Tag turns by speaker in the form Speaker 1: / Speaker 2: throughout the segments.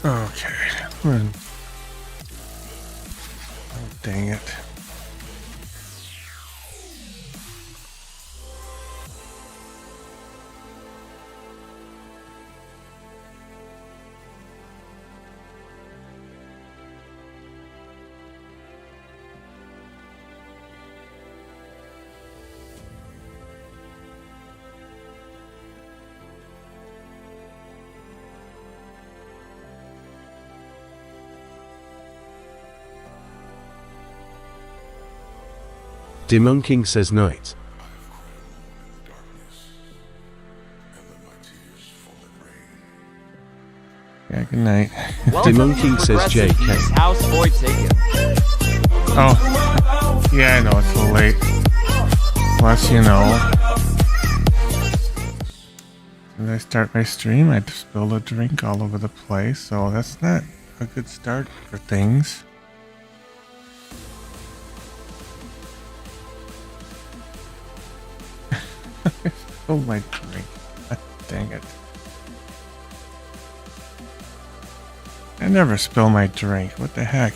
Speaker 1: Okay. Oh, dang it.
Speaker 2: Demon King says night.
Speaker 1: Yeah, good night.
Speaker 2: Demon King says JK.
Speaker 3: House boy taken.
Speaker 1: Oh, yeah, I know it's a little late. Plus, you know, when I start my stream, I spill a drink all over the place, so that's not a good start for things. Oh, my drink. Dang it. I never spill my drink. What the heck?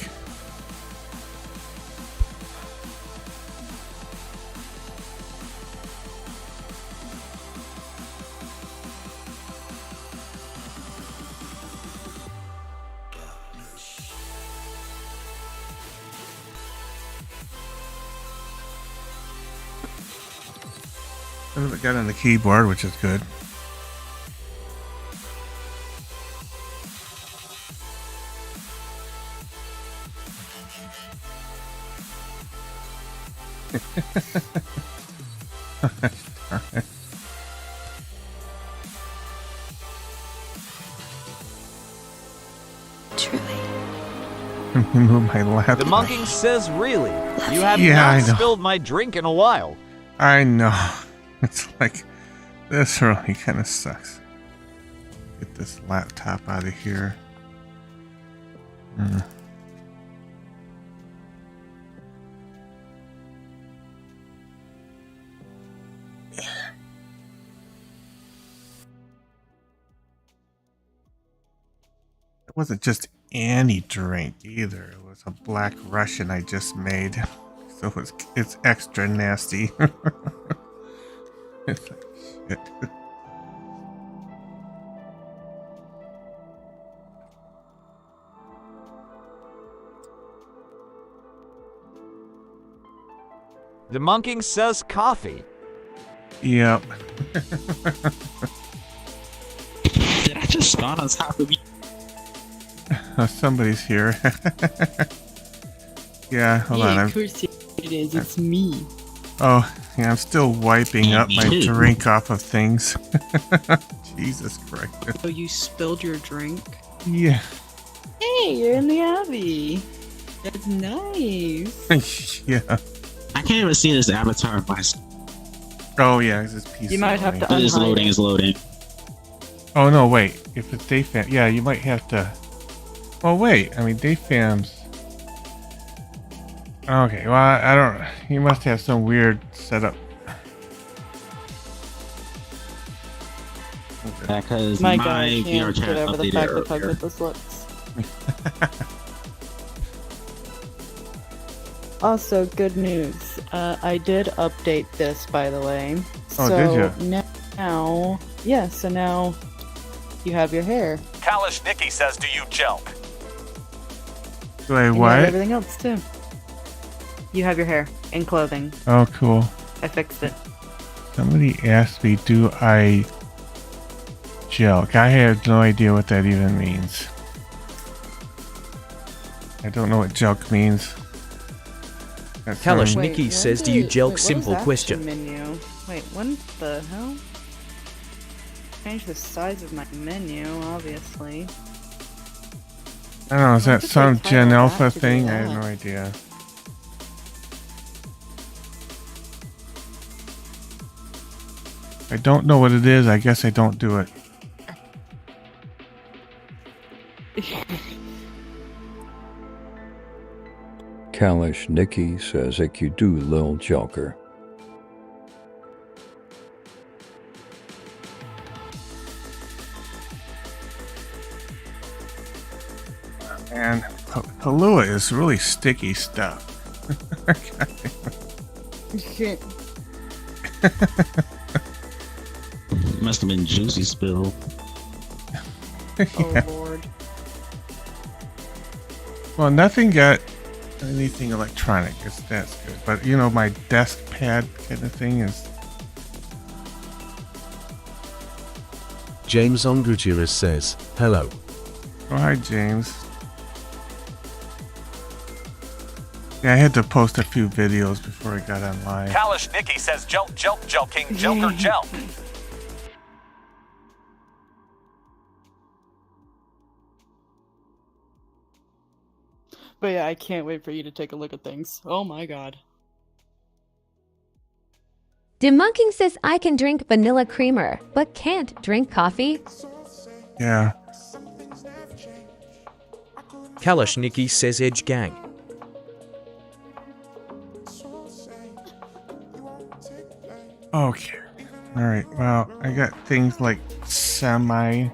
Speaker 1: None of it got on the keyboard, which is good.
Speaker 4: Truly.
Speaker 1: Move my laptop.
Speaker 3: The monkey says, really? You have
Speaker 1: Yeah, I
Speaker 3: not
Speaker 1: know.
Speaker 3: spilled my drink in a while.
Speaker 1: I know. It's like, this really kind of sucks. Get this laptop out of here. It wasn't just any drink either. It was a black Russian I just made. So it's extra nasty. It's like shit.
Speaker 3: The monkey says coffee.
Speaker 1: Yep.
Speaker 5: Did I just spawn on top of you?
Speaker 1: Somebody's here. Yeah, hold on.
Speaker 6: Of course it is. It's me.
Speaker 1: Oh, yeah, I'm still wiping up my
Speaker 5: Me too.
Speaker 1: drink off of things. Jesus Christ.
Speaker 6: Oh, you spilled your drink?
Speaker 1: Yeah.
Speaker 6: Hey, you're in the Abbey. That's nice.
Speaker 1: Yeah.
Speaker 5: I can't even see this avatar of myself.
Speaker 1: Oh, yeah, it's this piece.
Speaker 6: You might have to
Speaker 5: It is
Speaker 6: unhide
Speaker 5: loading,
Speaker 6: it.
Speaker 5: is loading.
Speaker 1: Oh, no, wait. If it's Dayfam. Yeah, you might have to. Oh, wait. I mean, Dayfam's. Okay, well, I don't. You must have some weird setup.
Speaker 5: Because
Speaker 6: My
Speaker 5: my
Speaker 6: God, I can't
Speaker 5: VRChat
Speaker 6: get over the
Speaker 5: updated
Speaker 6: fact of how
Speaker 5: earlier.
Speaker 6: good this looks. Also, good news. I did update this, by the way.
Speaker 1: Oh,
Speaker 6: so
Speaker 1: did ya?
Speaker 6: Now, yeah. So now you have your hair.
Speaker 7: Kalish Nikki says, do you joke?
Speaker 1: Do I
Speaker 6: And you have
Speaker 1: what?
Speaker 6: everything else too. You have your hair and clothing.
Speaker 1: Oh, cool.
Speaker 6: I fixed it.
Speaker 1: Somebody asked me, do I joke? I have no idea what that even means. I don't know what joke means. That's
Speaker 3: Kalish
Speaker 1: some-
Speaker 3: Nikki
Speaker 6: when
Speaker 3: says, do you joke?
Speaker 6: what is
Speaker 3: Simple
Speaker 6: action
Speaker 3: question.
Speaker 6: Menu? Wait, when the hell? Change the size of my menu, obviously.
Speaker 1: I don't know, is that
Speaker 6: Just
Speaker 1: some
Speaker 6: like type
Speaker 1: Gen
Speaker 6: on
Speaker 1: Alpha
Speaker 6: that to do
Speaker 1: thing? I have
Speaker 6: that.
Speaker 1: no idea. I don't know what it is. I guess I don't do it.
Speaker 8: Kalish Nikki says that you do, Lil Joker.
Speaker 1: And Kahlua is really sticky stuff.
Speaker 5: Must have been juicy spill.
Speaker 6: Oh lord.
Speaker 1: Well, nothing got anything electronic. That's good. But you know, my desk pad kind of thing is.
Speaker 2: James Ongujiris says, hello.
Speaker 1: Oh, hi, James. Yeah, I had to post a few videos before I got online.
Speaker 7: Kalish Nikki says joke, joking, Joker, joke.
Speaker 6: But yeah, I can't wait for you to take a look at things. Oh my god.
Speaker 4: Demunking says I can drink vanilla creamer, but can't drink coffee.
Speaker 1: Yeah.
Speaker 9: Kalashnicki says Edge Gang.
Speaker 1: Okay. All right. Well, I got things like semi.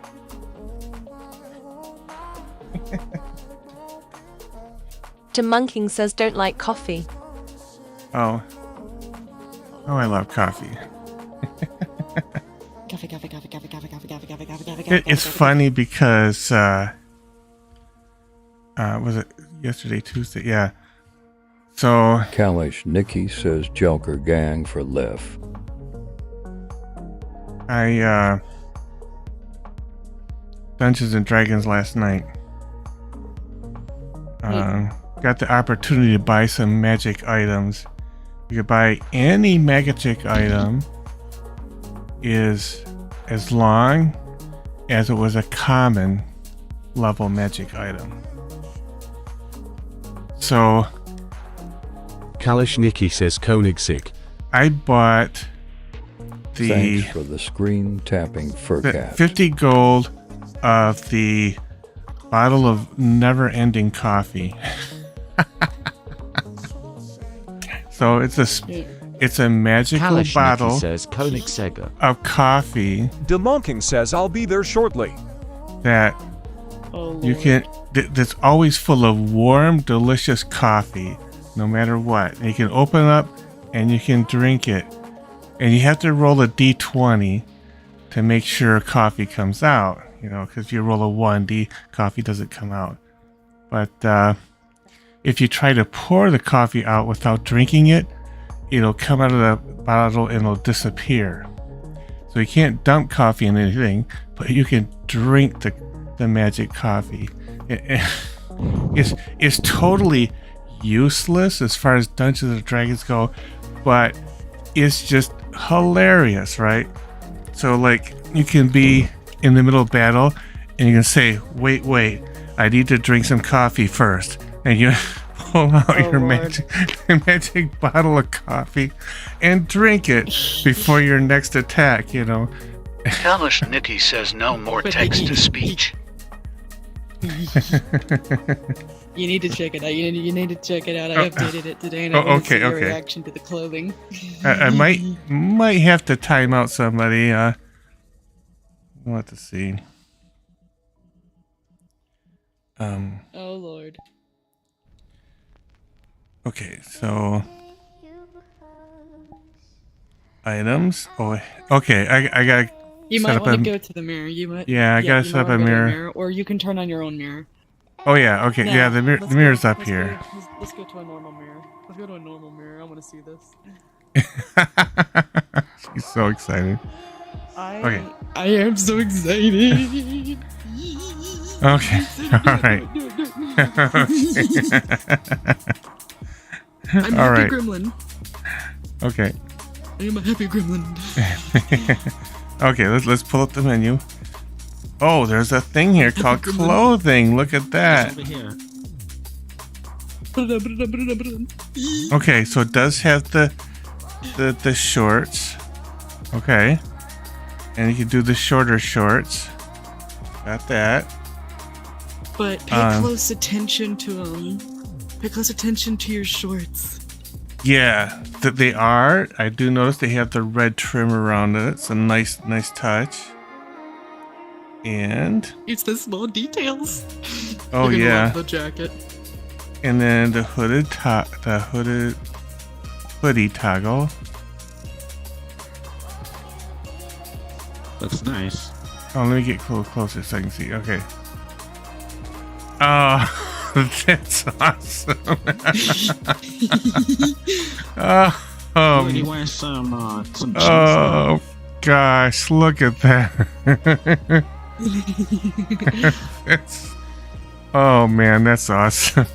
Speaker 10: Demunking says don't like coffee.
Speaker 1: Oh. Oh, I love coffee. It's funny because was it yesterday, Tuesday? Yeah. So
Speaker 8: Kalish Nikki says Joker gang for Lef.
Speaker 1: I Dungeons and Dragons last night. Got the opportunity to buy some magic items. You could buy any magic item is as long as it was a common level magic item. So
Speaker 2: Kalashnicki says Koenigsegg.
Speaker 1: I bought
Speaker 8: Thanks for the screen tapping fur
Speaker 1: the
Speaker 8: cat.
Speaker 1: 50 gold of the bottle of never-ending coffee. So it's a magical
Speaker 3: Kalashnicki
Speaker 1: bottle
Speaker 3: says Koenigsegg.
Speaker 1: of coffee
Speaker 9: Demunking says I'll be there shortly.
Speaker 1: that
Speaker 6: Oh
Speaker 1: you
Speaker 6: lord.
Speaker 1: can that's always full of warm, delicious coffee, no matter what. And you can open it up and you can drink it, and you have to roll a d20 to make sure coffee comes out. You know, because if you roll a 1, coffee doesn't come out. But if you try to pour the coffee out without drinking it, it'll come out of the bottle and it'll disappear. So you can't dump coffee in anything, but you can drink the magic coffee. It's totally useless as far as Dungeons and Dragons go, but it's just hilarious, right? So like you can be in the middle of battle and you can say, wait, I need to drink some coffee first. And you pull out your magic bottle of coffee and drink it before your next attack, you know.
Speaker 11: Kalish Nikki says no more text to speech.
Speaker 6: You need to check it out. You need to check it out. I updated it today, and I want to see your reaction to the clothing.
Speaker 1: I might have to time out somebody. We'll have to see.
Speaker 6: Oh lord.
Speaker 1: Okay, so items. Oh, okay. I gotta.
Speaker 6: You
Speaker 1: set
Speaker 6: might
Speaker 1: up
Speaker 6: want to go to the mirror. I
Speaker 1: gotta set up a mirror.
Speaker 6: Or you can turn on your own mirror.
Speaker 1: Oh yeah. Okay.
Speaker 6: No,
Speaker 1: yeah. The mirror's up here.
Speaker 6: Let's go to a normal mirror. Let's go to a normal mirror. I want to see this.
Speaker 1: She's so excited. Okay.
Speaker 6: I am so excited.
Speaker 1: Okay. All right.
Speaker 6: I'm
Speaker 1: All
Speaker 6: happy
Speaker 1: right.
Speaker 6: gremlin.
Speaker 1: Okay.
Speaker 6: I am a happy gremlin.
Speaker 1: Okay, let's pull up the menu. Oh, there's a thing here called clothing. Look at that.
Speaker 5: Over here.
Speaker 1: Okay, so it does have the shorts. Okay. And you can do the shorter shorts. Got that.
Speaker 6: But pay close attention to them. Pay close attention to your shorts.
Speaker 1: Yeah, that they are. I do notice they have the red trim around it. It's a nice touch. And
Speaker 12: It's the small details.
Speaker 1: oh
Speaker 12: You're gonna
Speaker 1: yeah,
Speaker 12: love the jacket.
Speaker 1: and then the hoodie toggle.
Speaker 5: Looks nice.
Speaker 1: Oh, let me get closer so I can see. Okay. Oh, that's awesome.
Speaker 5: Look, he wearing some jeans.
Speaker 1: Oh gosh, look at that. That's, oh man, that's awesome.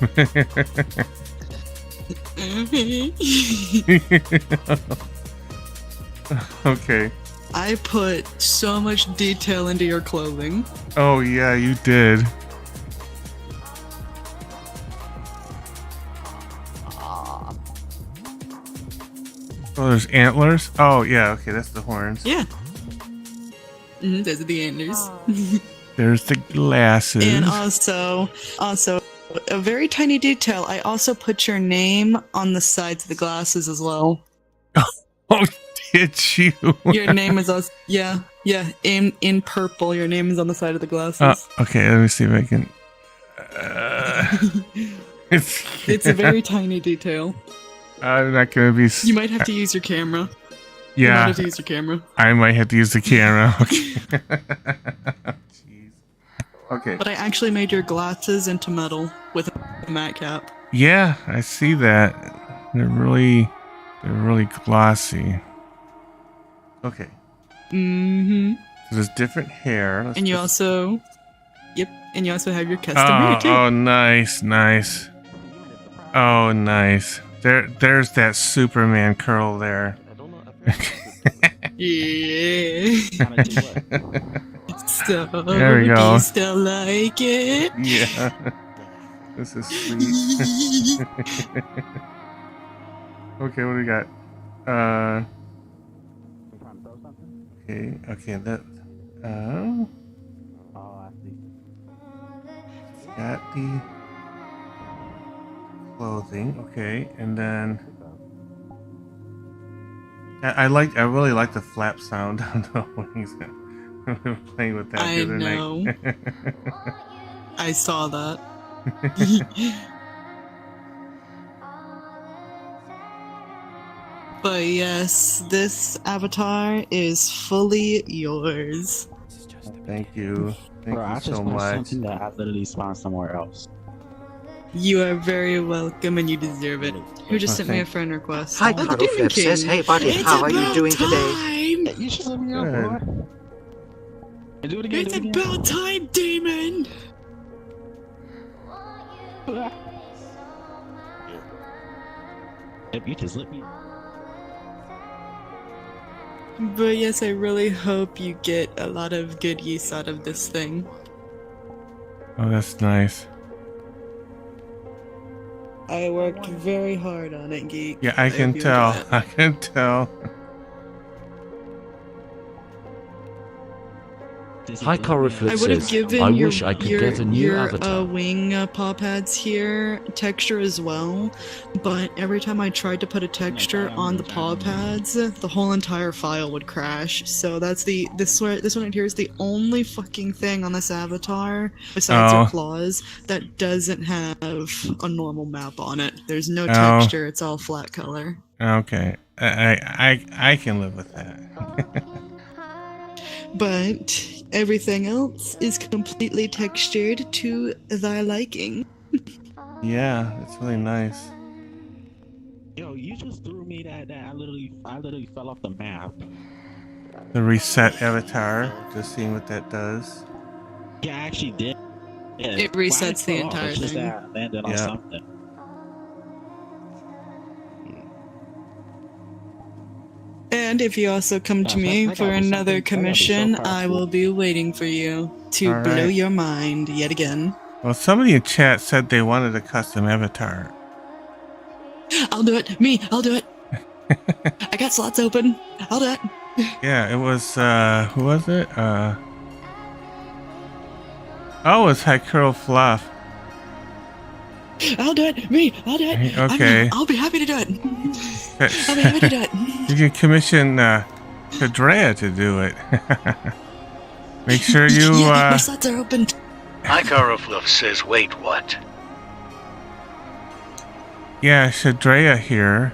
Speaker 1: Okay.
Speaker 12: I put so much detail into your clothing.
Speaker 1: Oh yeah, you did. Oh, there's antlers. Oh yeah, okay, that's the horns.
Speaker 12: Yeah. Those are the antlers.
Speaker 1: There's the glasses.
Speaker 12: And also, a very tiny detail. I also put your name on the sides of the glasses as well.
Speaker 1: Oh, did you?
Speaker 12: Your name is also, yeah, in purple. Your name is on the side of the glasses.
Speaker 1: Okay, let me see if I can.
Speaker 12: It's a very tiny detail.
Speaker 1: I'm not gonna be.
Speaker 12: You might have to use your camera.
Speaker 1: Yeah,
Speaker 12: you might have to use your camera.
Speaker 1: I might have to use the camera. Okay. Jeez. Okay.
Speaker 12: But I actually made your glasses into metal with a matte cap.
Speaker 1: Yeah, I see that. They're really glossy. Okay.
Speaker 12: Mm-hmm.
Speaker 1: So there's different hair.
Speaker 12: And you also, and you also have your custom hair too.
Speaker 1: Oh, nice. Oh, nice. There's that Superman curl there.
Speaker 12: Yeah. So,
Speaker 1: there we go.
Speaker 12: Do you still like it?
Speaker 1: Yeah. This is sweet. Okay, what do we got? Okay, that. Oh, I see. Got the clothing. Okay, and then I really like the flap sound on the wings. We were playing with that the other night.
Speaker 12: I saw that. But yes, this avatar is fully yours.
Speaker 1: Thank you. Thank you so much.
Speaker 5: Something that I literally spawned somewhere else.
Speaker 12: You are very welcome and you deserve it. Who just sent me a friend request?
Speaker 13: Hi, Cuddleflip says, hey buddy, how are you doing today?
Speaker 5: You should let me up, boy. Do it again.
Speaker 12: It's about time, demon!
Speaker 5: If you just let me.
Speaker 12: But yes, I really hope you get a lot of good use out of this thing.
Speaker 1: Oh, that's nice.
Speaker 12: I worked very hard on it, Geek.
Speaker 1: Yeah, I can tell. I can tell.
Speaker 2: Hi, Coriflip
Speaker 12: I would have
Speaker 2: says,
Speaker 12: given
Speaker 2: I
Speaker 12: your,
Speaker 2: wish I could
Speaker 12: your,
Speaker 2: get a new
Speaker 12: your
Speaker 2: avatar.
Speaker 12: wing paw pads here texture as well, but every time I tried to put a texture on the paw pads, the whole entire file would crash. So that's this one right here is the only fucking thing on this avatar besides your claws that doesn't have a normal map on it. There's no texture. It's all flat color.
Speaker 1: Okay, I can live with that.
Speaker 12: But everything else is completely textured to thy liking.
Speaker 1: Yeah, it's really nice.
Speaker 5: Yo, you just threw me that I literally fell off the map.
Speaker 1: The reset avatar, just seeing what that does.
Speaker 5: Yeah, I actually did. Yeah,
Speaker 12: It resets the entire thing.
Speaker 5: I landed on something.
Speaker 12: And if you also come to me for another commission, I will be waiting for you to blow your mind yet again.
Speaker 1: Well, somebody in chat said they wanted a custom avatar.
Speaker 12: I'll do it. I'll do it. I got slots open. I'll do it.
Speaker 1: Yeah, it was, who was it? Oh, it was Hikuro Fluff.
Speaker 12: I'll do it. I'll do it.
Speaker 1: Okay.
Speaker 12: I'll be happy to do it. I'll be happy to do it.
Speaker 1: You can commission Kadrea to do it. Make sure you.
Speaker 12: My slots are open.
Speaker 11: Icarofluff says, wait, what?
Speaker 1: Yeah, Shadrea here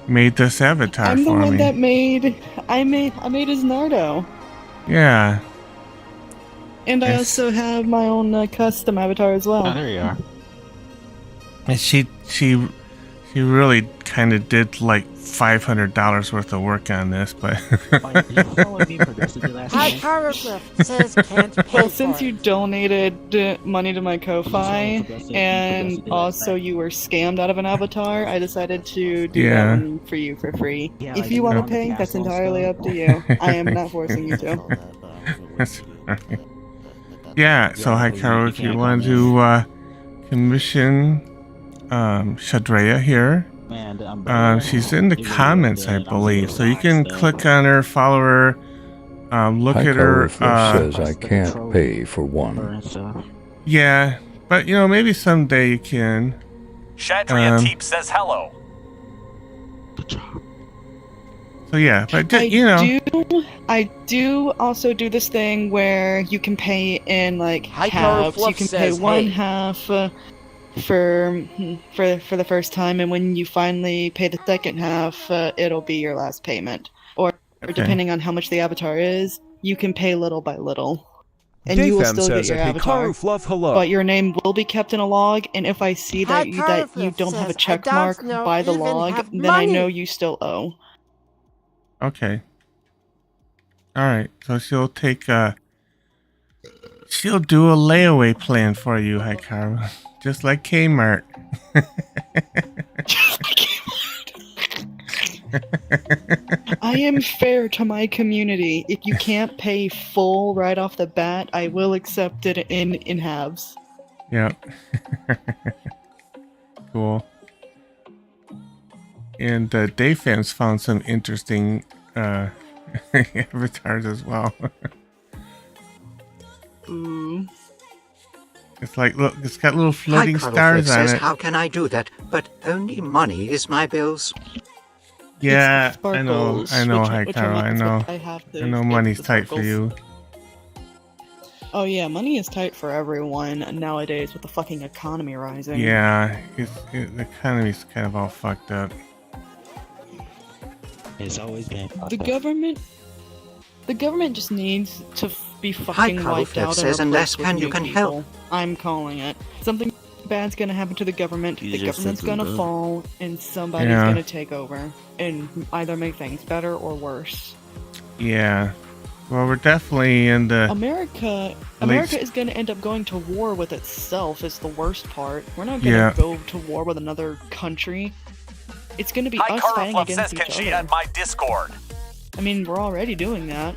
Speaker 1: made this avatar
Speaker 6: I'm the
Speaker 1: for
Speaker 6: one
Speaker 1: me.
Speaker 6: that made. I made his Nardo.
Speaker 1: Yeah.
Speaker 6: And I
Speaker 1: Yes.
Speaker 6: also have my own custom avatar as well.
Speaker 5: Oh, there you are.
Speaker 1: And she really kind of did like $500 worth of work on this, but
Speaker 5: You followed me progressively last night.
Speaker 6: says can't pay well, since you donated money to my Ko-Fi, and also you were scammed out of an avatar, I decided to do
Speaker 1: Yeah.
Speaker 6: that one for you for free.
Speaker 5: Yeah,
Speaker 6: If
Speaker 5: like
Speaker 6: you want
Speaker 5: on
Speaker 6: to
Speaker 5: the
Speaker 6: pay, that's
Speaker 5: castle
Speaker 6: entirely
Speaker 5: stuff.
Speaker 6: up to you. I am not forcing you to.
Speaker 1: That's right. Yeah, so
Speaker 5: Yeah,
Speaker 1: Hikaru,
Speaker 5: you
Speaker 1: if you
Speaker 5: can't
Speaker 1: want
Speaker 5: come
Speaker 1: to commission Shadrea here,
Speaker 5: Man,
Speaker 1: she's in the comments, I believe. So you can click on her, follow her, look at her.
Speaker 8: Hikarofluff says I can't pay for one.
Speaker 1: Yeah, but you know, maybe someday you can.
Speaker 7: Shadria Teep says hello.
Speaker 1: So yeah, but you know,
Speaker 6: I do also do this thing where you can pay in like halves. You can pay one half for the first time, and when you finally pay the second half, it'll be your last payment. Or depending on how much the avatar is, you can pay little by little. And you will still get your avatar, but your name will be kept in a log. And if I see that you don't have a check mark by the log, then I know you still owe.
Speaker 1: okay. All right, so she'll do a layaway plan for you, Hikaru, just like Kmart.
Speaker 6: I am fair to my community. If you can't pay full right off the bat, I will accept it in halves.
Speaker 1: Yep. Cool. And Dave fans found some interesting avatars as well.
Speaker 6: Ooh.
Speaker 1: It's like, look, it's got little floating stars on
Speaker 13: says,
Speaker 1: it.
Speaker 13: how can I do that? But only money is my bills.
Speaker 1: Yeah, I know,
Speaker 6: Sparkles,
Speaker 1: Hikaru, I know.
Speaker 6: I
Speaker 1: know money's tight for you.
Speaker 6: Oh yeah, money is tight for everyone nowadays with the fucking economy rising.
Speaker 1: Yeah, the economy's kind of all fucked up.
Speaker 5: It's always been
Speaker 6: The government just needs to be fucking wiped out.
Speaker 13: Says, unless
Speaker 6: can
Speaker 13: you can help.
Speaker 6: I'm calling it. Something bad's gonna happen to the government. The government's gonna fall, and somebody's gonna take over and either make things better or worse.
Speaker 1: Yeah. Well, we're definitely in the
Speaker 6: America is going to end up going to war with itself is the worst part. We're not going to go to war with another country. It's going to be us fighting against each other.
Speaker 7: At my Discord.
Speaker 6: I mean, we're already doing that.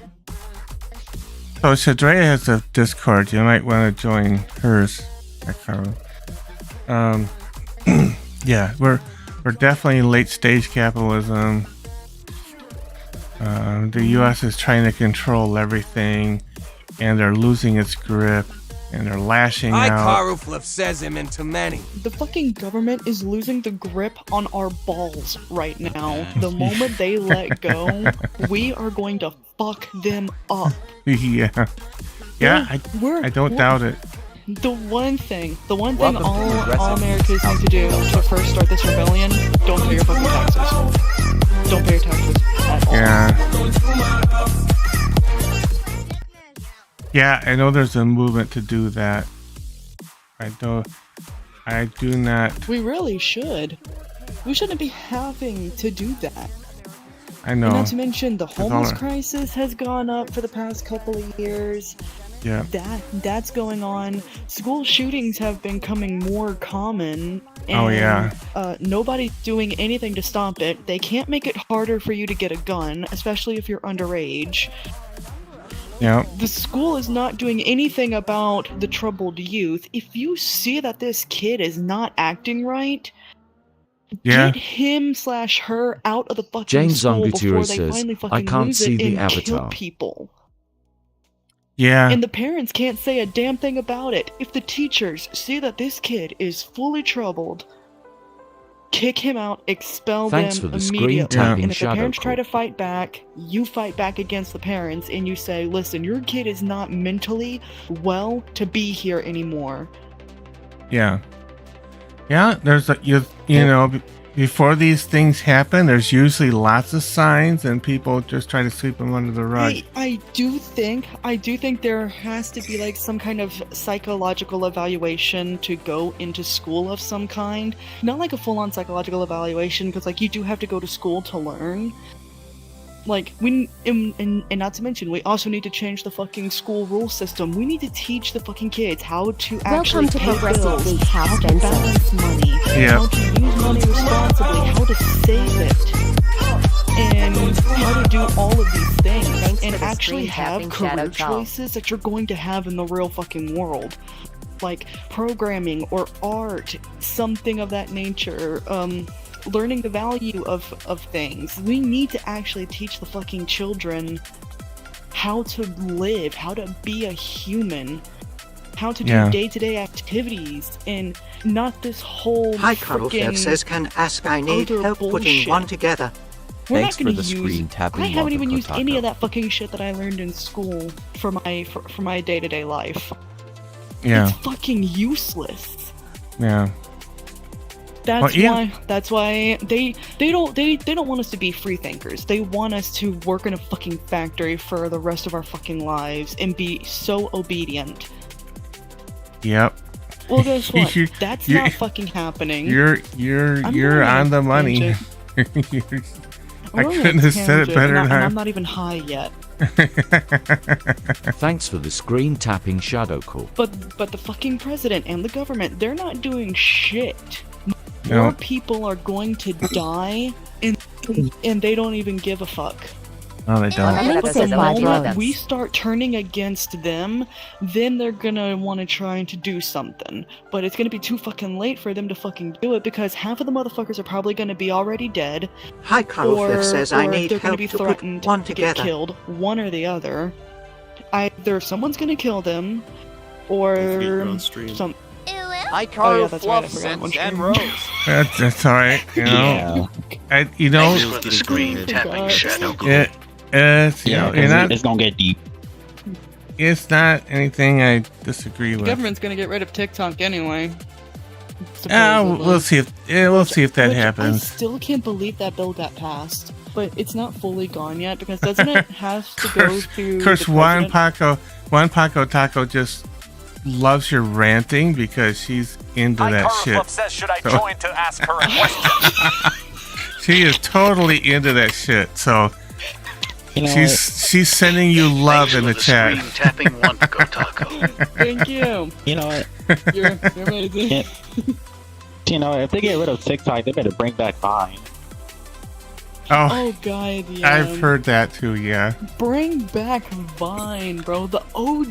Speaker 1: So Shadrea has a Discord. You might want to join hers, Hikaru. Yeah, we're definitely in late stage capitalism. The U.S. is trying to control everything, and they're losing its grip, and they're lashing out.
Speaker 14: Icarofluff says him into many.
Speaker 6: The fucking government is losing the grip on our balls right now. The moment they let go, we are going to fuck them up.
Speaker 1: Yeah, I don't doubt it.
Speaker 6: The one thing all Americans need to do to first start this rebellion: don't pay your fucking taxes. Don't pay your taxes at all.
Speaker 1: Yeah, I know there's a movement to do that. I do not.
Speaker 6: We really should. We shouldn't be having to do that.
Speaker 1: I know.
Speaker 6: And not to mention the homeless crisis has gone up for the past couple of years.
Speaker 1: Yeah.
Speaker 6: That's going on. School shootings have been becoming more common. And, nobody's doing anything to stop it. They can't make it harder for you to get a gun, especially if you're underage.
Speaker 1: Yeah.
Speaker 6: The school is not doing anything about the troubled youth. If you see that this kid is not acting right, get him/her out of the fucking
Speaker 9: James
Speaker 6: school before
Speaker 9: Zongutiro
Speaker 6: they finally
Speaker 9: says,
Speaker 6: fucking
Speaker 9: I can't
Speaker 6: lose
Speaker 9: see
Speaker 6: it
Speaker 9: the
Speaker 6: and kill
Speaker 9: avatar.
Speaker 6: people.
Speaker 1: Yeah.
Speaker 6: And the parents can't say a damn thing about it. If the teachers see that this kid is fully troubled, kick him out, expel
Speaker 9: Thanks
Speaker 6: them
Speaker 9: for the screen
Speaker 6: immediately.
Speaker 9: tapping
Speaker 6: And if the
Speaker 9: shadow
Speaker 6: parents try
Speaker 9: call.
Speaker 6: to fight back, you fight back against the parents and you say, listen, your kid is not mentally well to be here anymore.
Speaker 1: Yeah. Yeah, there's you know, before these things happen, there's usually lots of signs and people just try to sweep them under the rug.
Speaker 6: I do think there has to be like some kind of psychological evaluation to go into school of some kind. Not like a full-on psychological evaluation, because like you do have to go to school to learn. Like and not to mention, we also need to change the fucking school rule system. We need to teach the fucking kids how to actually
Speaker 4: Welcome to
Speaker 6: pay
Speaker 4: Progressive
Speaker 6: bills,
Speaker 4: Geek,
Speaker 6: how to
Speaker 4: Spencer.
Speaker 6: balance money, how to use money responsibly, how to save it, and how to do all of these things, and actually have career choices that you're going to have in the real fucking world. Like programming or art, something of that nature, learning the value of things. We need to actually teach the fucking children how to live, how to be a human, how to do day-to-day activities, and not this whole
Speaker 13: Hi, Carlflev says, can ask I need help putting one together.
Speaker 6: We're
Speaker 9: Thanks
Speaker 6: not gonna
Speaker 9: for the
Speaker 6: use,
Speaker 9: screen tapping.
Speaker 6: I haven't even used
Speaker 9: Taco.
Speaker 6: any of that fucking shit that I learned in school for my day-to-day life.
Speaker 1: Yeah.
Speaker 6: It's fucking useless.
Speaker 1: Yeah.
Speaker 6: That's why they don't want us to be free thinkers. They want us to work in a fucking factory for the rest of our fucking lives and be so obedient.
Speaker 1: Yep.
Speaker 6: Well, guess what? That's not fucking happening.
Speaker 1: You're on the money. I couldn't have said it better than
Speaker 6: I'm not even high yet.
Speaker 9: Thanks for the screen tapping shadow call.
Speaker 6: But the fucking president and the government, they're not doing shit.
Speaker 1: No.
Speaker 6: More people are going to die, and they don't even give a fuck.
Speaker 1: No, they don't.
Speaker 6: But the moment we start turning against them, then they're gonna want to try to do something. But it's gonna be too fucking late for them to fucking do it, because half of the motherfuckers are probably gonna be already dead.
Speaker 13: Hi, Carlflev says I need
Speaker 6: they're gonna
Speaker 13: help
Speaker 6: be
Speaker 13: to put
Speaker 6: threatened
Speaker 13: one
Speaker 6: to get
Speaker 13: together.
Speaker 6: killed, one or the other. Either someone's gonna kill them, or some.
Speaker 3: Hi, Carl,
Speaker 6: yeah, that's right, I
Speaker 3: Fluff,
Speaker 6: forgot one
Speaker 3: and
Speaker 6: stream.
Speaker 3: Rose.
Speaker 1: That's all right. You know, you know,
Speaker 11: Thanks for the screen tapping shadow call.
Speaker 1: it's you know, you're not.
Speaker 5: It's gonna get deep.
Speaker 1: It's not anything I disagree
Speaker 6: The
Speaker 1: with.
Speaker 6: government's gonna get rid of TikTok anyway.
Speaker 1: We'll see if that happens.
Speaker 6: I still can't believe that bill got passed, but it's not fully gone yet, because doesn't it have to go through?
Speaker 1: Of course,
Speaker 6: the
Speaker 1: Juan
Speaker 6: president?
Speaker 1: Paco Taco just loves your ranting because she's into that shit.
Speaker 7: Says, should I join to ask her a question?
Speaker 1: She is totally into that shit. So she's sending you love in the chat.
Speaker 11: Screen tapping one taco.
Speaker 6: Thank you.
Speaker 5: You know what?
Speaker 6: You're amazing.
Speaker 5: You know, if they get rid of TikTok, they better bring back Vine.
Speaker 1: Oh
Speaker 6: God, yeah.
Speaker 1: I've heard that too. Yeah.
Speaker 6: Bring back Vine, bro. The OG.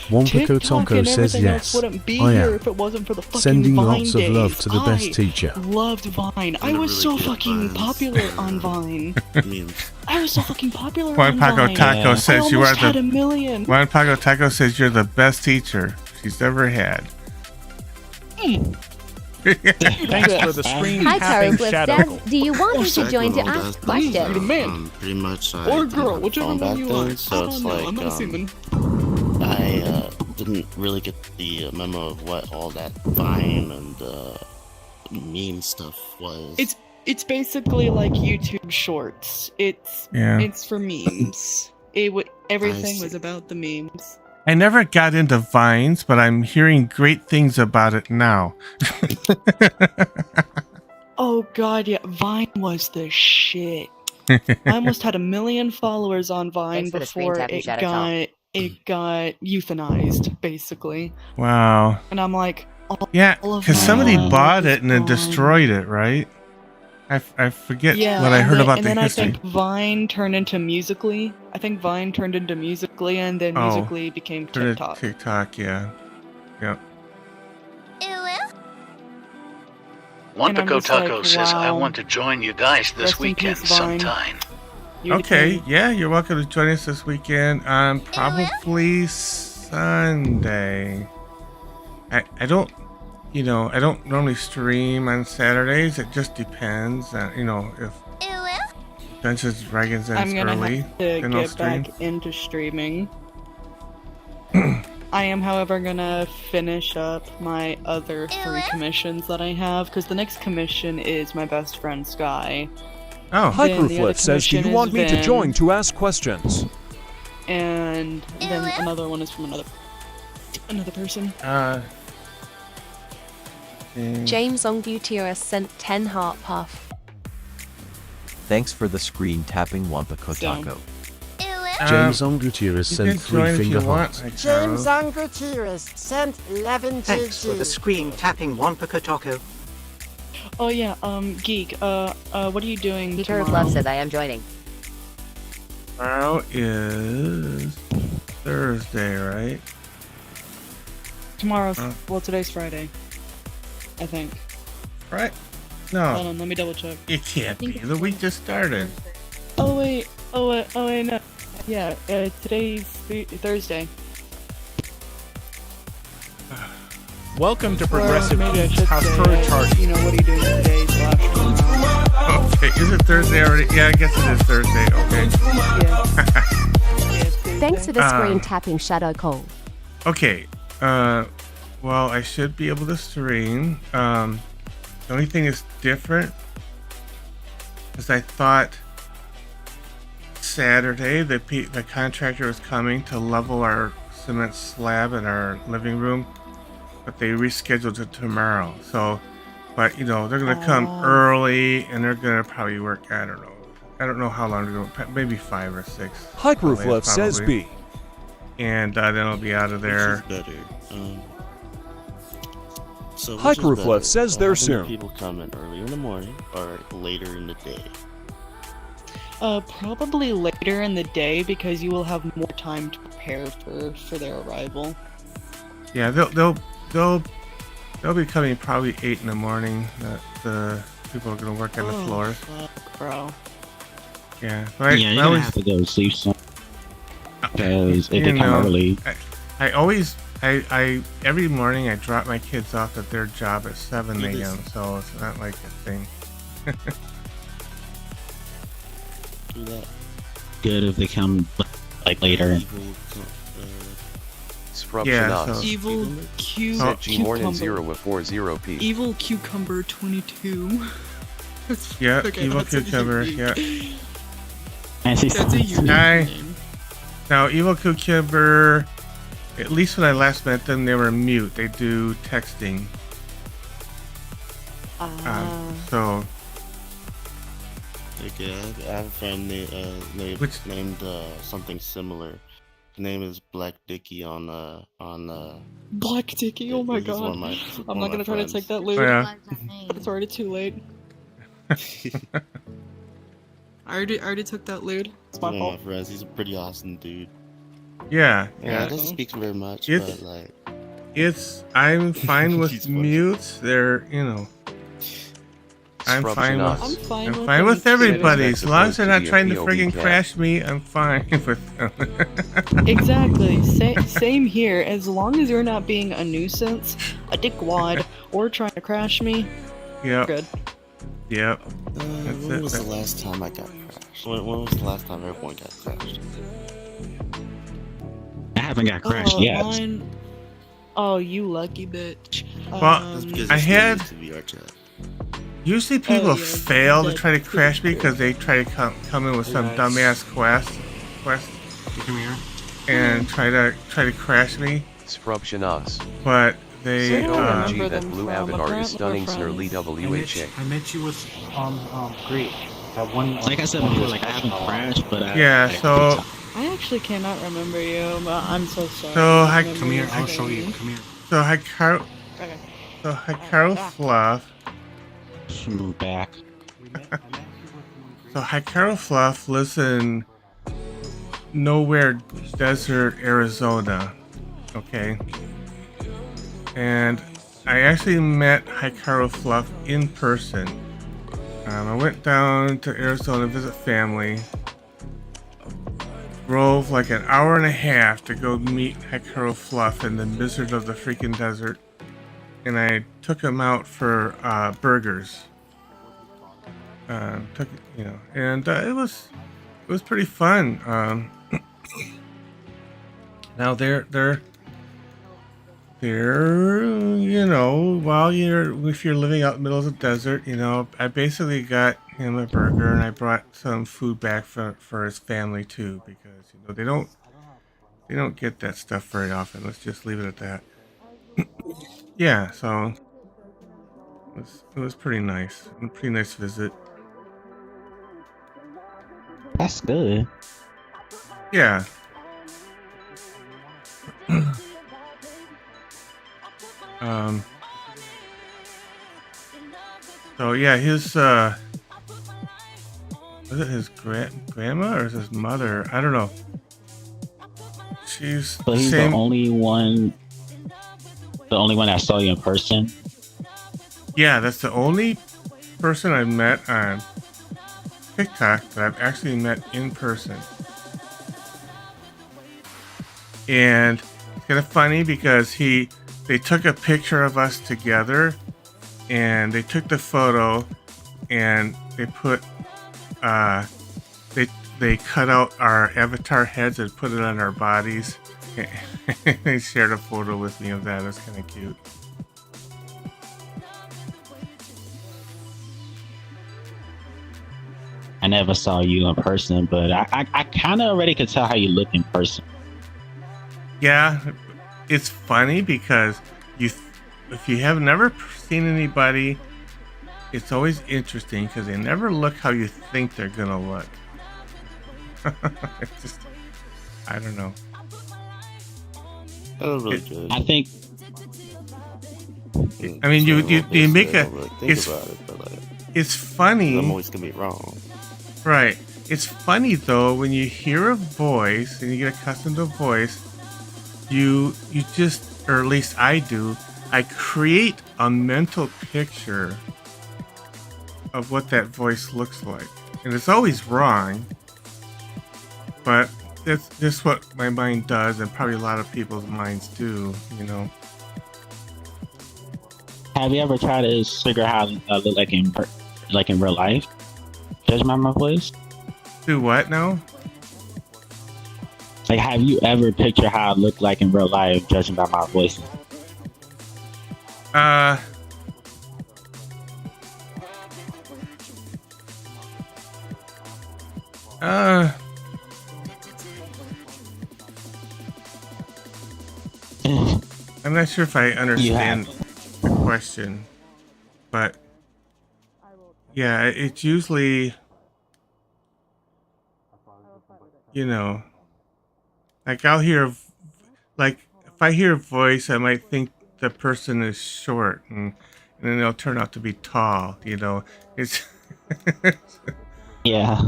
Speaker 2: Wonpico
Speaker 6: TikTok
Speaker 2: Tonko
Speaker 6: and
Speaker 2: says
Speaker 6: everything
Speaker 2: yes.
Speaker 6: else wouldn't be
Speaker 2: I
Speaker 6: here
Speaker 2: am.
Speaker 6: if it wasn't for the fucking
Speaker 2: Sending
Speaker 6: Vine
Speaker 2: lots of
Speaker 6: days.
Speaker 2: love to the best
Speaker 6: I
Speaker 2: teacher.
Speaker 6: Loved Vine. I was so fucking popular on Vine. I was so fucking popular
Speaker 1: Juan
Speaker 6: on
Speaker 1: Paco
Speaker 6: Vine.
Speaker 1: Taco
Speaker 6: I
Speaker 1: says you are
Speaker 6: almost had a million.
Speaker 1: Juan Paco Taco says you're the best teacher she's ever had.
Speaker 9: Thanks for the screen
Speaker 4: Hi,
Speaker 9: tapping
Speaker 4: Carlflev
Speaker 9: shadow
Speaker 4: says,
Speaker 9: call.
Speaker 4: do you want me to join to ask questions?
Speaker 15: Pretty much, I
Speaker 6: Or
Speaker 15: didn't
Speaker 6: girl,
Speaker 15: have a
Speaker 6: whichever
Speaker 15: phone
Speaker 6: one
Speaker 15: back
Speaker 6: you
Speaker 15: then,
Speaker 6: want.
Speaker 15: so
Speaker 6: I
Speaker 15: it's
Speaker 6: don't know.
Speaker 15: like
Speaker 6: I'm not a seaman.
Speaker 15: I didn't really get the memo of what all that Vine and meme stuff was.
Speaker 6: It's basically like YouTube Shorts. It's for memes. Everything was about the memes.
Speaker 1: I never got into Vines, but I'm hearing great things about it now.
Speaker 6: Oh god, yeah, Vine was the shit. I almost had 1 million followers on Vine before it got euthanized, basically.
Speaker 1: Wow.
Speaker 6: And I'm like,
Speaker 1: yeah, because somebody bought it and then destroyed it, right? I forget what I heard about the history.
Speaker 6: I think Vine turned into Musical.ly. And then Musical.ly became TikTok.
Speaker 1: TikTok, yeah. Yep.
Speaker 11: Wontico Taco says, I want to join you guys this
Speaker 6: Rest in
Speaker 11: weekend
Speaker 6: peace, Vine.
Speaker 11: sometime.
Speaker 1: Okay, yeah, you're welcome to join us this weekend. Probably Sunday. I don't you know, I don't normally stream on Saturdays. It just depends. You know, if Dungeons and Dragons ends
Speaker 6: I'm gonna
Speaker 1: early,
Speaker 6: have to
Speaker 1: then I'll
Speaker 6: get
Speaker 1: stream.
Speaker 6: back into streaming. I am, however, gonna finish up my other 3 commissions that I have, because the next commission is my best friend Sky.
Speaker 1: Oh,
Speaker 16: Hyperflit says, "Do you want me to join to ask questions?"
Speaker 6: And then another one is from another person.
Speaker 10: James on Gutierrez sent 10 heart puff.
Speaker 9: Thanks for the screen tapping Wampa Kotako.
Speaker 2: James on Gutierrez sent 3 finger hearts.
Speaker 13: James on Gutierrez sent 11 Thanks for the screen tapping Wampa Kotako.
Speaker 6: Oh yeah, Geek, what are you doing
Speaker 17: Peter
Speaker 6: tomorrow?
Speaker 17: Love says I am joining.
Speaker 1: Tomorrow is Thursday, right?
Speaker 6: Tomorrow's, well, today's Friday. I think.
Speaker 1: Right? No.
Speaker 6: Hold on, let me double check.
Speaker 1: It can't be. The week just started.
Speaker 6: Oh wait, no. Yeah, today's Thursday.
Speaker 9: Welcome to
Speaker 6: Progressive Geek's
Speaker 9: House
Speaker 6: You know, what are you doing today?
Speaker 1: Okay, is it Thursday already? Yeah, I guess it is Thursday. Okay.
Speaker 4: Thanks for the screen tapping Shadow Call.
Speaker 1: Okay. Well, I should be able to stream. The only thing is different is I thought Saturday the contractor was coming to level our cement slab in our living room, but they rescheduled it tomorrow. So, but you know, they're gonna come early and they're gonna probably work. I don't know how long they're gonna. Maybe 5 or 6.
Speaker 16: Hyperflit says B.
Speaker 1: And then I'll be out of there.
Speaker 15: Which is better? So
Speaker 16: Hyperflit says they're soon.
Speaker 15: People come in earlier in the morning or later in the day?
Speaker 6: Probably later in the day because you will have more time to prepare for their arrival.
Speaker 1: Yeah, they'll be coming probably 8 in the morning. The people are gonna work on the floors.
Speaker 6: Fuck, bro.
Speaker 1: Yeah,
Speaker 5: Yeah, you're gonna have to go sleep soon. Because if they come early.
Speaker 1: I always every morning I drop my kids off at their job at 7 a.m. So it's not like a thing.
Speaker 15: Do that.
Speaker 5: Good if they come like later.
Speaker 1: Yeah, so
Speaker 12: Evil Cucumber. Evil Cucumber 22.
Speaker 1: Yeah,
Speaker 12: Okay,
Speaker 1: Evil
Speaker 12: that's a
Speaker 1: Cucumber.
Speaker 12: unique-
Speaker 1: Yeah.
Speaker 12: That's a unique
Speaker 1: Hi.
Speaker 12: name.
Speaker 1: Now, Evil Cucumber. At least when I last met them, they were mute. They do texting. So.
Speaker 15: Okay, I have a friend named something similar. His name is Black Dicky on
Speaker 6: Black Dicky, oh my god. I'm not gonna try to take that loot.
Speaker 1: Oh, yeah.
Speaker 6: It's already too late.
Speaker 12: I already took that loot.
Speaker 6: It's my
Speaker 15: One
Speaker 6: fault.
Speaker 15: of my friends. He's a pretty awesome dude.
Speaker 1: Yeah.
Speaker 15: It doesn't speak very much,
Speaker 1: It's-
Speaker 15: but like.
Speaker 1: I'm fine with mutes. They're, you know. I'm fine with everybody. As long as they're not trying to friggin' crash me, I'm fine with them.
Speaker 6: Exactly. Same here. As long as you're not being a nuisance, a dickwad, or trying to crash me,
Speaker 1: Yep.
Speaker 6: good.
Speaker 1: Yep.
Speaker 15: When was the last time I got crashed? When was the last time everyone got crashed?
Speaker 5: I haven't got crashed yet.
Speaker 6: Mine... Oh, you lucky bitch.
Speaker 1: Well, I had.
Speaker 15: To VRChat.
Speaker 1: Usually people fail to try to crash me because they try to come in with some dumbass quest, and try to crash me. But they.
Speaker 6: OMG,
Speaker 9: that blue avatar is stunning, snarly WHA.
Speaker 18: I met you with Greek. That one.
Speaker 5: Like I said before, like I haven't crashed, but
Speaker 1: so.
Speaker 6: I actually cannot remember you, but I'm so sorry.
Speaker 1: So
Speaker 18: come here, I'll show you. Come here.
Speaker 1: So Hikaru Fluff.
Speaker 5: Move back.
Speaker 1: So Hikaru Fluff lives in Nowhere Desert, Arizona. Okay. And I actually met Hikaru Fluff in person. I went down to Arizona to visit family. Drove like an hour and a half to go meet Hikaru Fluff in the misery of the freaking desert. and I took him out for burgers. And it was pretty fun. Now they're if you're living out in the middle of the desert, I basically got him a burger, and I brought some food back for his family too, because they don't get that stuff very often. Let's just leave it at that. Yeah, so it was pretty nice. A pretty nice visit.
Speaker 5: That's good.
Speaker 1: Yeah. So yeah, his was it his grandma or is his mother? I don't know. She's
Speaker 5: But he's the only one that saw you in person.
Speaker 1: Yeah, that's the only person I've met on TikTok that I've actually met in person. And it's kind of funny because they took a picture of us together, and they took the photo, and they put they cut out our avatar heads and put it on our bodies. They shared a photo with me of that. It was kind of cute.
Speaker 5: I never saw you in person, but I kind of already could tell how you look in person.
Speaker 1: Yeah, it's funny because if you have never seen anybody, it's always interesting because they never look how you think they're gonna look. It's just, I don't know.
Speaker 15: That was really good.
Speaker 5: I think.
Speaker 1: I mean, you make a.
Speaker 15: Really
Speaker 1: it's
Speaker 15: about it, but
Speaker 1: it's funny.
Speaker 15: I'm always gonna be wrong.
Speaker 1: Right. It's funny though when you hear a voice and you get accustomed to a voice, you just, or at least I do, I create a mental picture of what that voice looks like, and it's always wrong. But that's just what my mind does, and probably a lot of people's minds do.
Speaker 5: Have you ever tried to figure out how I look like in real life? Judge by my voice.
Speaker 1: Do what now?
Speaker 5: Like, have you ever pictured how I look like in real life, judging by my voice?
Speaker 1: I'm not sure if I understand the question, but yeah, it's usually, like I'll hear, like if I hear a voice, I might think the person is short, and then they'll turn out to be tall. It's
Speaker 5: yeah,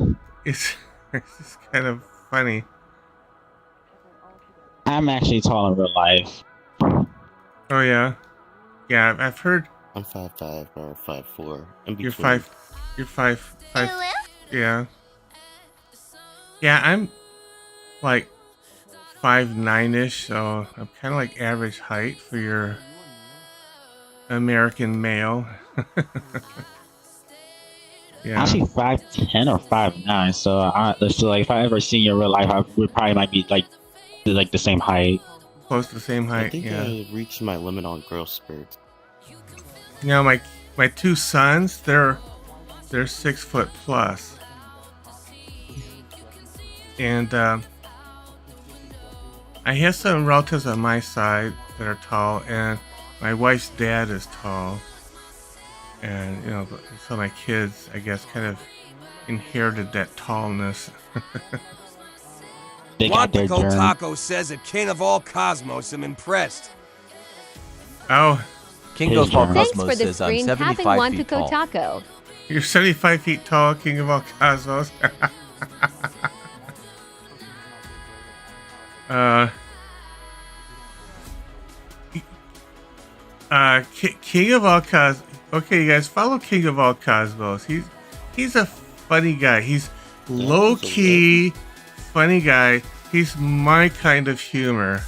Speaker 1: it's just kind of funny.
Speaker 5: I'm actually tall in real life.
Speaker 1: Oh yeah, I've heard.
Speaker 15: I'm 5'5" or 5'4".
Speaker 1: You're 5. Yeah. Yeah, I'm like 5'9"-ish, so I'm kind of like average height for your American male. Yeah.
Speaker 5: Actually 5'10" or 5'9", so like if I ever seen you in real life, we probably might be like the same height.
Speaker 1: Close to the same height.
Speaker 15: I think
Speaker 1: yeah.
Speaker 15: I reached my limit on growth spurts.
Speaker 1: My two sons, they're 6 foot plus, and I have some relatives on my side that are tall, and my wife's dad is tall, and so my kids, I guess, kind of inherited that tallness.
Speaker 14: Wantico Taco says, a king of all cosmos, I'm impressed.
Speaker 1: Oh.
Speaker 9: King of all
Speaker 4: Thanks
Speaker 9: cosmos
Speaker 4: for the
Speaker 9: says I'm
Speaker 4: screen
Speaker 9: 75
Speaker 4: tapping
Speaker 9: feet
Speaker 4: Wantico
Speaker 9: tall.
Speaker 4: Taco.
Speaker 1: You're 75 feet tall, king of all cosmos. King of all cosmos. Okay, you guys, follow King of all cosmos. He's a funny guy. He's low key, funny guy. He's my kind of humor.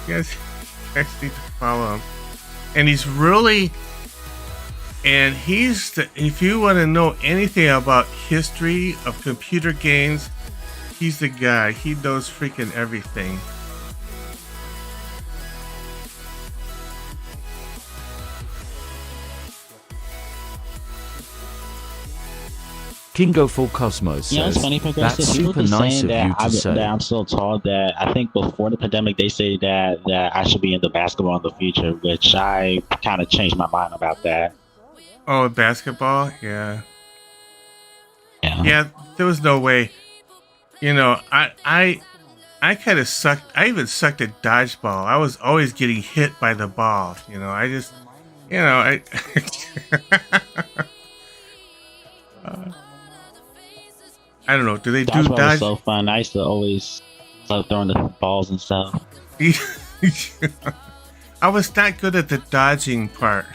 Speaker 1: Yes, guys need to follow him. And he's really, and he's the, if you want to know anything about history of computer games, he's the guy. He knows freaking everything.
Speaker 17: Kingo for Cosmos
Speaker 5: Yeah,
Speaker 17: says,
Speaker 5: it's funny, Progressive.
Speaker 17: that's
Speaker 5: People
Speaker 17: super
Speaker 5: keep
Speaker 17: nice
Speaker 5: saying
Speaker 17: of
Speaker 5: that,
Speaker 17: you to say.
Speaker 5: that I'm so tall that I think before the pandemic they say that I should be into basketball in the future, which I kind of changed my mind about that.
Speaker 1: Oh, basketball? Yeah.
Speaker 5: Yeah.
Speaker 1: Yeah, there was no way. You know, I kind of sucked. I even sucked at dodgeball. I was always getting hit by the ball. You know, I just, you know, I. I don't know. Do they do
Speaker 5: Dodgeball
Speaker 1: dodge?
Speaker 5: was so fun. I used to always love throwing the balls and stuff.
Speaker 1: I was not good at the dodging part.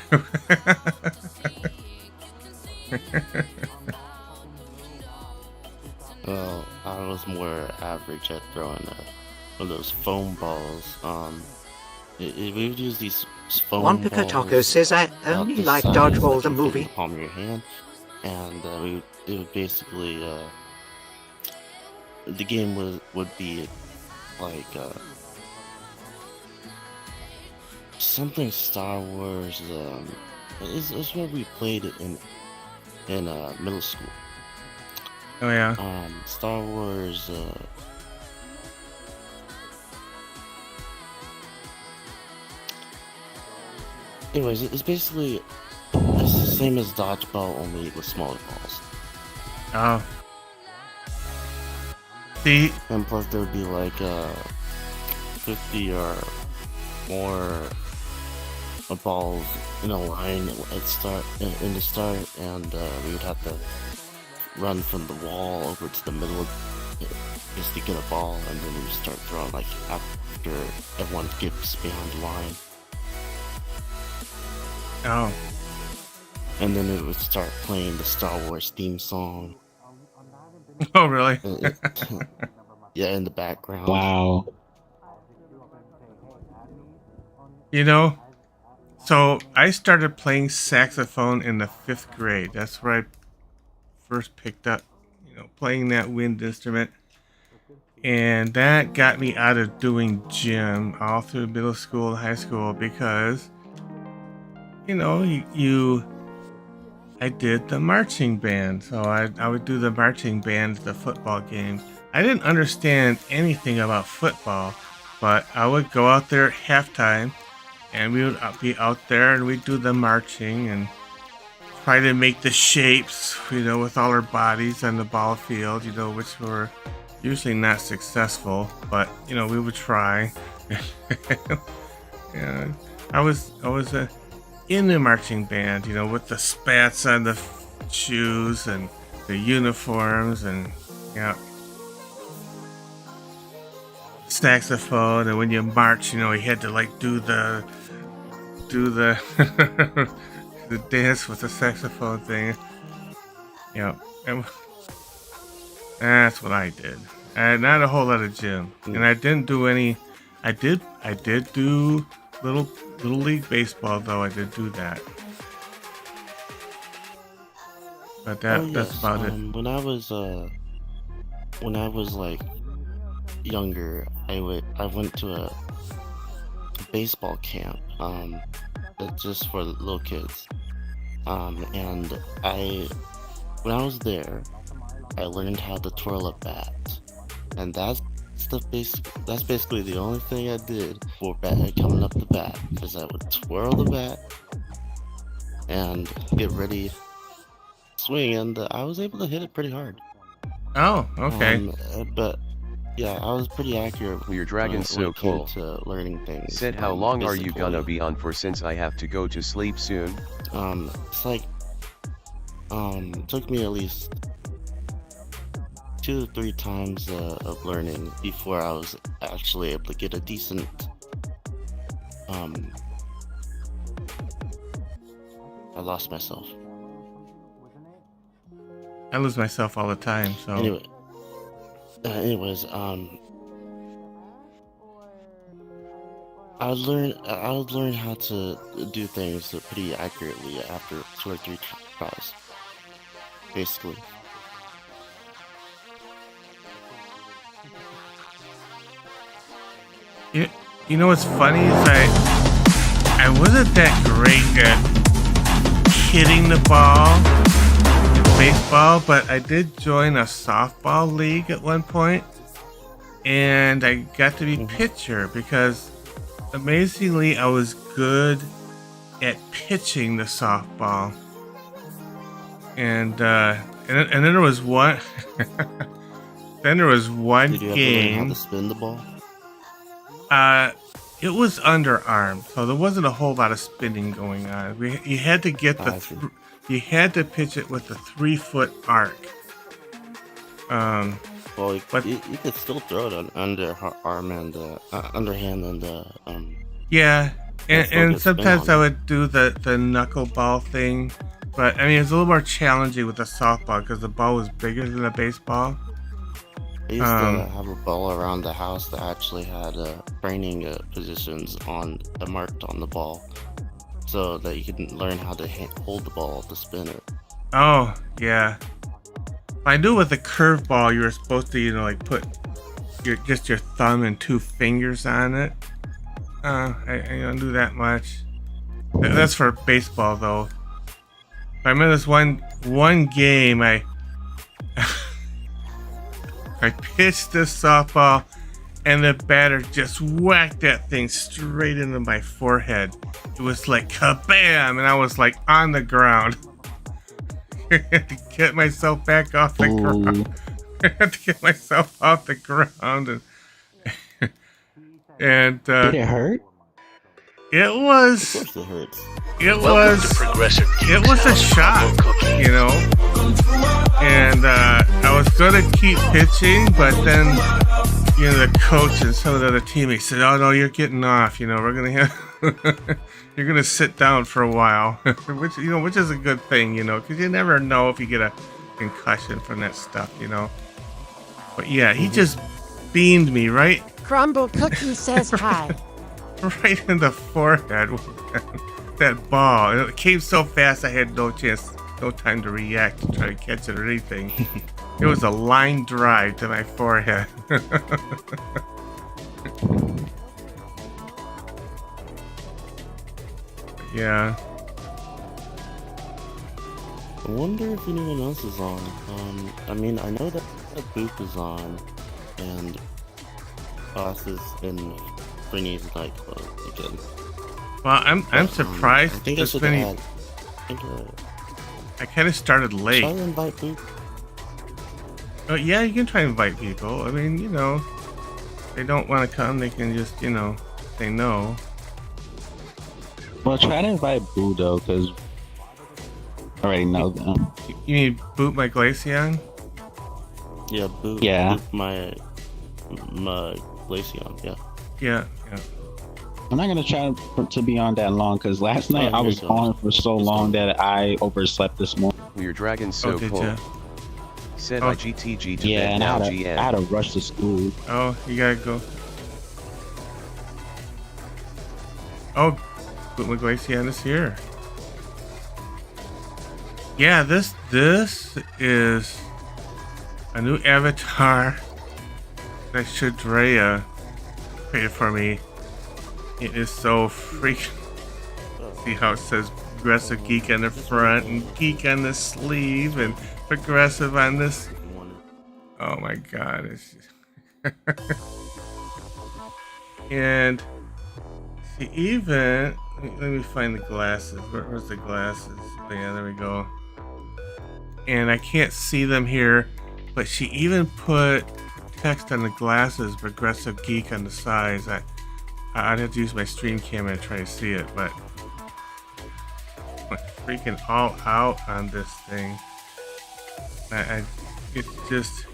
Speaker 15: Well, I was more average at throwing one of those foam balls. We would use these foam
Speaker 13: One Picker
Speaker 15: balls
Speaker 13: Taco says, I
Speaker 15: about
Speaker 13: only
Speaker 15: this
Speaker 13: like
Speaker 15: size
Speaker 13: Dodgeball
Speaker 15: that
Speaker 13: the
Speaker 15: you fit in
Speaker 13: movie.
Speaker 15: the palm of your hand, and it would basically the game would be like something Star Wars. It's what we played it in middle school.
Speaker 1: Oh yeah.
Speaker 15: Star Wars. Anyways, it's basically the same as dodgeball, only with smaller balls.
Speaker 1: Oh. See.
Speaker 15: And plus, there would be like 50 or more balls in a line at start in the start, and we would have to run from the wall over to the middle just to get a ball, and then we would start throwing like after everyone gets behind the line.
Speaker 1: Oh.
Speaker 15: And then it would start playing the Star Wars theme song.
Speaker 1: Oh, really?
Speaker 15: Yeah, in the background.
Speaker 5: Wow.
Speaker 1: You know, so I started playing saxophone in the 5th grade. That's where I first picked up, you know, playing that wind instrument. And that got me out of doing gym all through middle school and high school because, you know, I did the marching band. So I would do the marching band at the football games. I didn't understand anything about football, but I would go out there at halftime and we would be out there and we'd do the marching and try to make the shapes, you know, with all our bodies on the ball field, you know, which were usually not successful, but, you know, we would try. Yeah, I was in the marching band, you know, with the spats on the shoes and the uniforms and, yeah, saxophone. And when you march, you know, you had to like do the the dance with the saxophone thing. Yeah, and that's what I did. Not a whole lot of gym, and I didn't do any. I did do little league baseball though. I did do that, but that's about it.
Speaker 15: When I was like younger, I went to a baseball camp, just for little kids, and when I was there, I learned how to twirl a bat, and that's basically the only thing I did for coming up the bat, because I would twirl the bat and get ready to swing, and I was able to hit it pretty hard.
Speaker 1: Oh, okay.
Speaker 15: But yeah, I was pretty accurate.
Speaker 19: Your dragon's so cool.
Speaker 15: To learning things.
Speaker 19: Said, how long are you gonna be on for, since I have to go to sleep soon?
Speaker 15: It's like it took me at least 2 to 3 times of learning before I was actually able to get a decent I lost myself.
Speaker 1: I lose myself all the time, so
Speaker 15: anyways, I would learn how to do things pretty accurately after 2 or 3 tries, basically.
Speaker 1: You know what's funny is I wasn't that great at hitting the ball in baseball, but I did join a softball league at one point, and I got to be pitcher because amazingly I was good at pitching the softball. And then there was one then there was one
Speaker 15: Did you have
Speaker 1: game.
Speaker 15: to learn how to spin the ball?
Speaker 1: It was underarm, so there wasn't a whole lot of spinning going on. You had to get you had to pitch it with the 3-foot arc.
Speaker 15: Well, you could still throw it on underarm and underhand and
Speaker 1: yeah, and sometimes I would do the knuckleball thing, but I mean it's a little more challenging with the softball because the ball was bigger than the baseball.
Speaker 15: I used to have a ball around the house that actually had training positions marked on the ball, so that you could learn how to hold the ball to spin it.
Speaker 1: Oh yeah, I knew with the curveball you were supposed to like put your thumb and 2 fingers on it. I don't do that much. That's for baseball though. I remember this one game I pitched this softball, and the batter just whacked that thing straight into my forehead. It was like kabam, and I was like on the ground. I had to get myself back off the ground. I had to get myself off the ground, and
Speaker 5: did it hurt?
Speaker 1: It was.
Speaker 15: Of course it hurts.
Speaker 1: It was a shock, you know. And I was gonna keep pitching, but then the coach and some of the other teammates said, "Oh no, you're getting off. We're gonna have you're gonna sit down for a while," which is a good thing, because you never know if you get a concussion from that stuff, But yeah, he just beamed me right.
Speaker 13: Crumble Cookie says hi.
Speaker 1: Right in the forehead with that ball. It came so fast I had no time to react to try to catch it or anything. It was a line drive to my forehead. Yeah.
Speaker 15: I wonder if anyone else is on. I mean, I know that Boop is on, and Boss is in Brittany's nightclub again.
Speaker 1: Well, I'm surprised.
Speaker 15: I think I should add.
Speaker 1: I kind of started late.
Speaker 15: Should I invite Boop?
Speaker 1: Oh yeah, you can try to invite people. I mean, if they don't want to come, they can just, say no.
Speaker 5: Well, try to invite Boo though, because I already know them.
Speaker 1: You mean Boot my Glaceon?
Speaker 15: Yeah, Boot.
Speaker 5: Yeah.
Speaker 15: Boot my Glaceon. Yeah.
Speaker 1: Yeah.
Speaker 5: I'm not gonna try to be on that long because last night I was on for so long that I overslept this morning.
Speaker 19: Your dragon's so cool. Said IGTG to
Speaker 5: yeah,
Speaker 19: bed
Speaker 5: and
Speaker 19: now
Speaker 5: I
Speaker 19: GN.
Speaker 5: had to rush to school.
Speaker 1: Oh, you gotta go. Oh, Boot my Glaceon is here. Yeah, this is a new avatar that Shadrea created for me. It is so freaking. See how it says Progressive Geek on the front and Geek on the sleeve and Progressive on this. Oh my god. It's just and see, even let me find the glasses. Where's the glasses? Oh, yeah, there we go. And I can't see them here, but she even put text on the glasses, Progressive Geek on the sides. I'd have to use my stream camera to try to see it, but I'm freaking all out on this thing. It's just,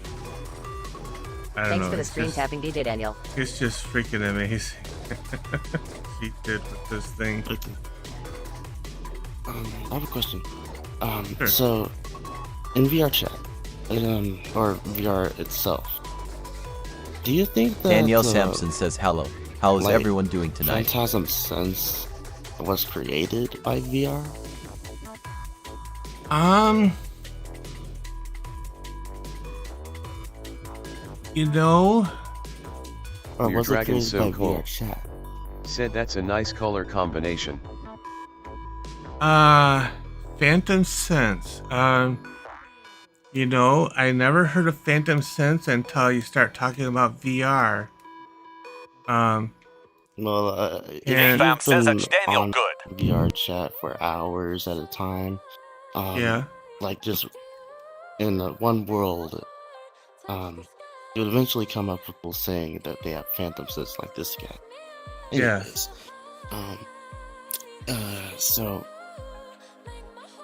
Speaker 1: I don't know.
Speaker 17: Thanks for the screen tapping, DJ Daniel.
Speaker 1: It's just freaking amazing. She did with this thing.
Speaker 15: I have a question.
Speaker 1: Sure.
Speaker 15: So, in VRChat, or VR itself, do you think that
Speaker 9: Danielle Sampson says hello. How is everyone doing tonight?
Speaker 15: Phantasm Sense was created by VR?
Speaker 1: You know,
Speaker 15: or
Speaker 19: Your
Speaker 15: was it
Speaker 19: dragon's
Speaker 15: created
Speaker 19: so
Speaker 15: by
Speaker 19: cool.
Speaker 15: VRChat?
Speaker 19: Said that's a nice color combination.
Speaker 1: Phantom Sense. You know, I never heard of Phantom Sense until you start talking about VR.
Speaker 15: Well,
Speaker 1: and
Speaker 7: Fam says
Speaker 15: been
Speaker 7: that's Daniel
Speaker 15: on
Speaker 7: good.
Speaker 15: VRChat for hours at a time.
Speaker 1: Yeah.
Speaker 15: Like just in the one world, you would eventually come up with people saying that they have Phantom Sense like this guy. Anyways, so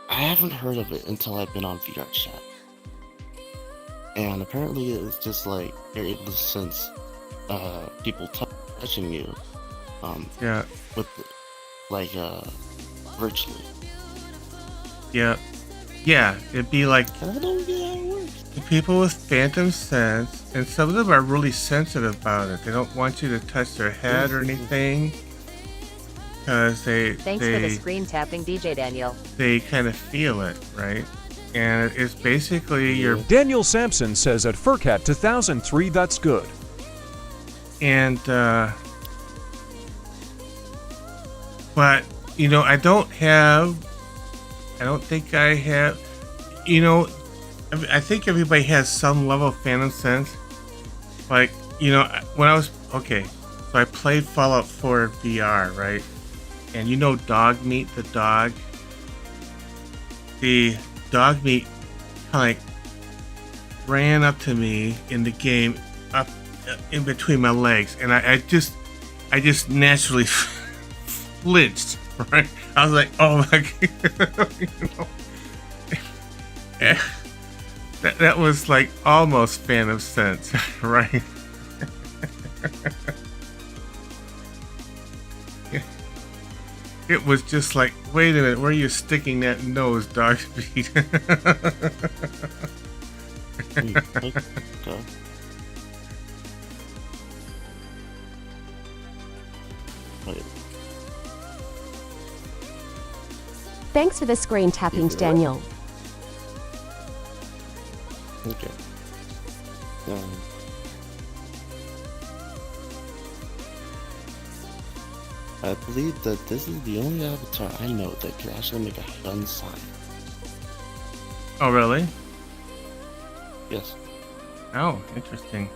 Speaker 15: I haven't heard of it until I've been on VRChat. And apparently it's just like you're able to sense people touching you with like virtually.
Speaker 1: Yeah, it'd be like people with Phantom Sense, and some of them are really sensitive about it. They don't want you to touch their head or anything because
Speaker 17: Thanks for the screen tapping, DJ Daniel.
Speaker 1: They kind of feel it, right? And it's basically your
Speaker 16: Daniel Sampson says at Furcat 2003, that's good.
Speaker 1: And but you know, I don't think I have, you know, I think everybody has some level of Phantom Sense. Like, you know, when I was so I played Fallout 4 VR, right? And you know Dog Meat, the dog meat kind of like ran up to me in the game, up in between my legs, and I just naturally flinched, right? I was like, oh my god, you know? that was like almost Phantom Sense, right? It was just like, wait a minute, where are you sticking that nose, Dog Meat?
Speaker 20: Thanks for the screen tapping, Daniel.
Speaker 15: Okay. I believe that this is the only avatar I know that can actually make a gun sign.
Speaker 1: Oh, really?
Speaker 15: Yes.
Speaker 1: Oh, interesting.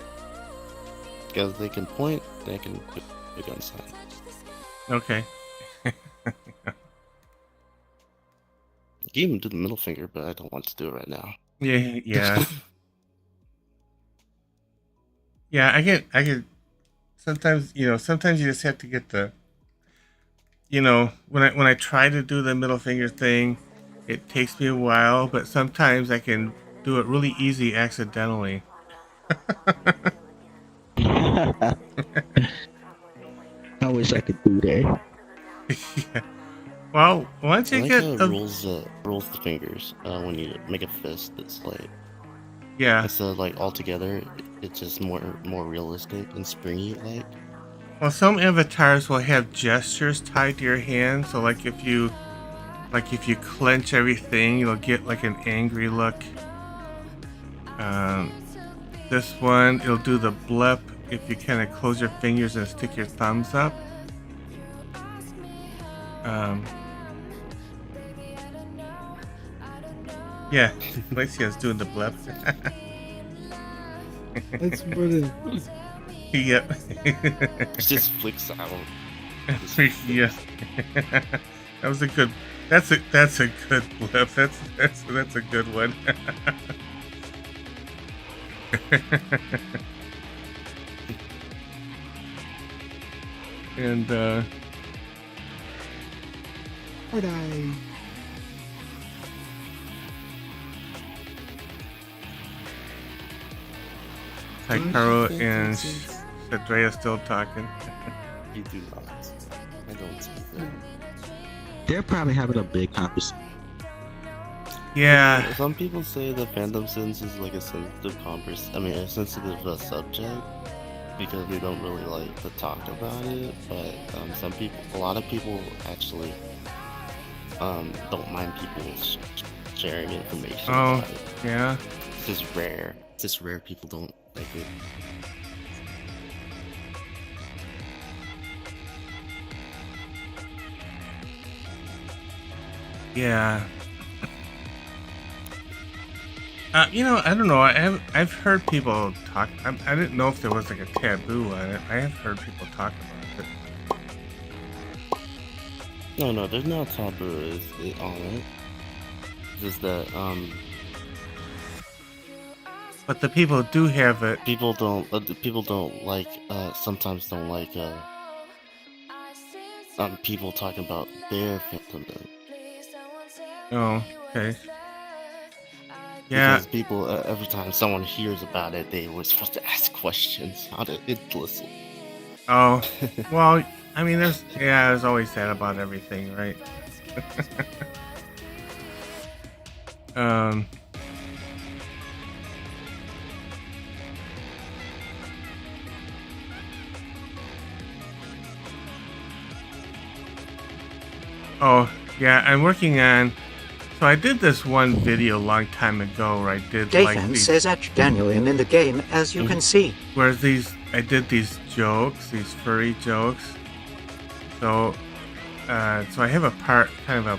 Speaker 15: Because they can point, they can put a gun sign.
Speaker 1: Okay.
Speaker 15: You can even do the middle finger, but I don't want to do it right now.
Speaker 1: Yeah. Yeah, I get sometimes, you know, sometimes you just have to get the, you know, when I try to do the middle finger thing, it takes me a while, but sometimes I can do it really easy accidentally.
Speaker 5: I wish I could do that.
Speaker 1: Yeah. Well, once you get
Speaker 15: rolls the fingers when you make a fist, it's like instead of like all together, it's just more realistic and springy like.
Speaker 1: Well, some avatars will have gestures tied to your hand, so like if you clench everything, you'll get like an angry look. This one, it'll do the blip if you kind of close your fingers and stick your thumbs up. Yeah, Glacia's doing the blip.
Speaker 12: That's brilliant.
Speaker 1: Yep.
Speaker 15: It just flicks out.
Speaker 1: Yeah. That was a good. That's a good blip. That's a good one. And
Speaker 12: Would I?
Speaker 1: Hikaru and Shadrea still talking.
Speaker 15: You do not. I don't speak that.
Speaker 5: They're probably having a big conversation.
Speaker 1: Yeah.
Speaker 15: Some people say that Phantom Sense is like a sensitive a sensitive subject. because we don't really like to talk about it, but a lot of people actually don't mind people sharing information about it.
Speaker 1: Yeah.
Speaker 15: It's just rare. It's just rare people don't like it.
Speaker 1: Yeah. You know, I don't know. I've heard people talk. I didn't know if there was like a taboo on it. I have heard people talk about it.
Speaker 15: No, there's no taboo on it. Just that
Speaker 1: But the people do have it.
Speaker 15: People don't like. Sometimes don't like. People talking about their fandom.
Speaker 1: Oh, okay. Yeah.
Speaker 15: Because people, every time someone hears about it, they were supposed to ask questions. How to listen.
Speaker 1: Oh, well, I mean, there's always that about everything, right? Oh, yeah, I'm working on. So I did this one video a long time ago where I did
Speaker 13: Dathan says Etch Daniel in the game, as you can see.
Speaker 1: Where I did these jokes, these furry jokes. So, so I have a kind of a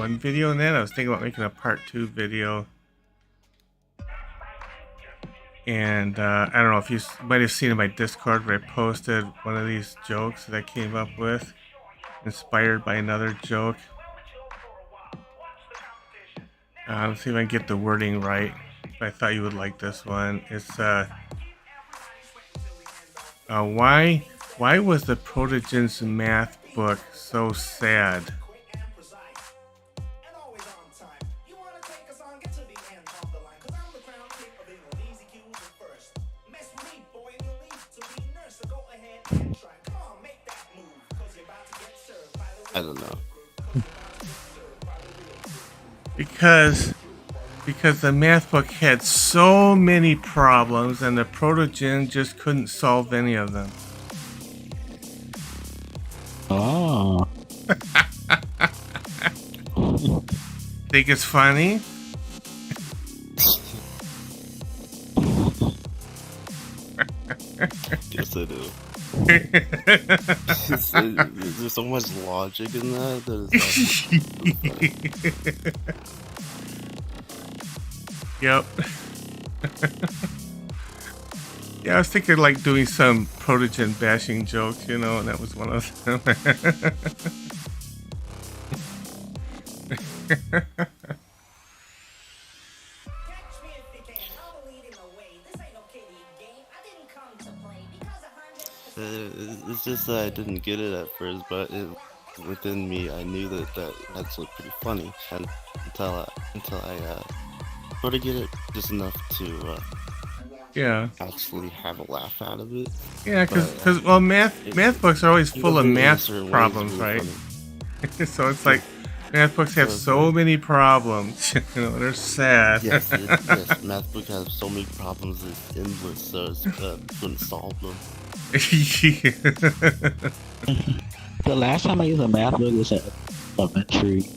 Speaker 1: one video in that. I was thinking about making a part 2 video. And I don't know if you might have seen in my Discord where I posted one of these jokes that I came up with, inspired by another joke. Let's see if I can get the wording right. I thought you would like this one. It's why was the Protogen's math book so sad?
Speaker 15: I don't know.
Speaker 1: Because the math book had so many problems and the Protogen just couldn't solve any of them.
Speaker 5: Oh.
Speaker 1: Think it's funny?
Speaker 15: Yes, I do. There's so much logic in that.
Speaker 1: Yep. Yeah, I was thinking like doing some Protogen bashing jokes, you know, and that was one of them.
Speaker 15: It's just that I didn't get it at first, but within me, I knew that's actually pretty funny, and until I sort of get it just enough to
Speaker 1: yeah,
Speaker 15: actually have a laugh out of it.
Speaker 1: Yeah, because well, math books are always full of math problems, right? So it's like math books have so many problems, you know, they're sad.
Speaker 15: Yes, math book has so many problems, it's endless, so it's couldn't solve them.
Speaker 5: The last time I used a math book was at elementary.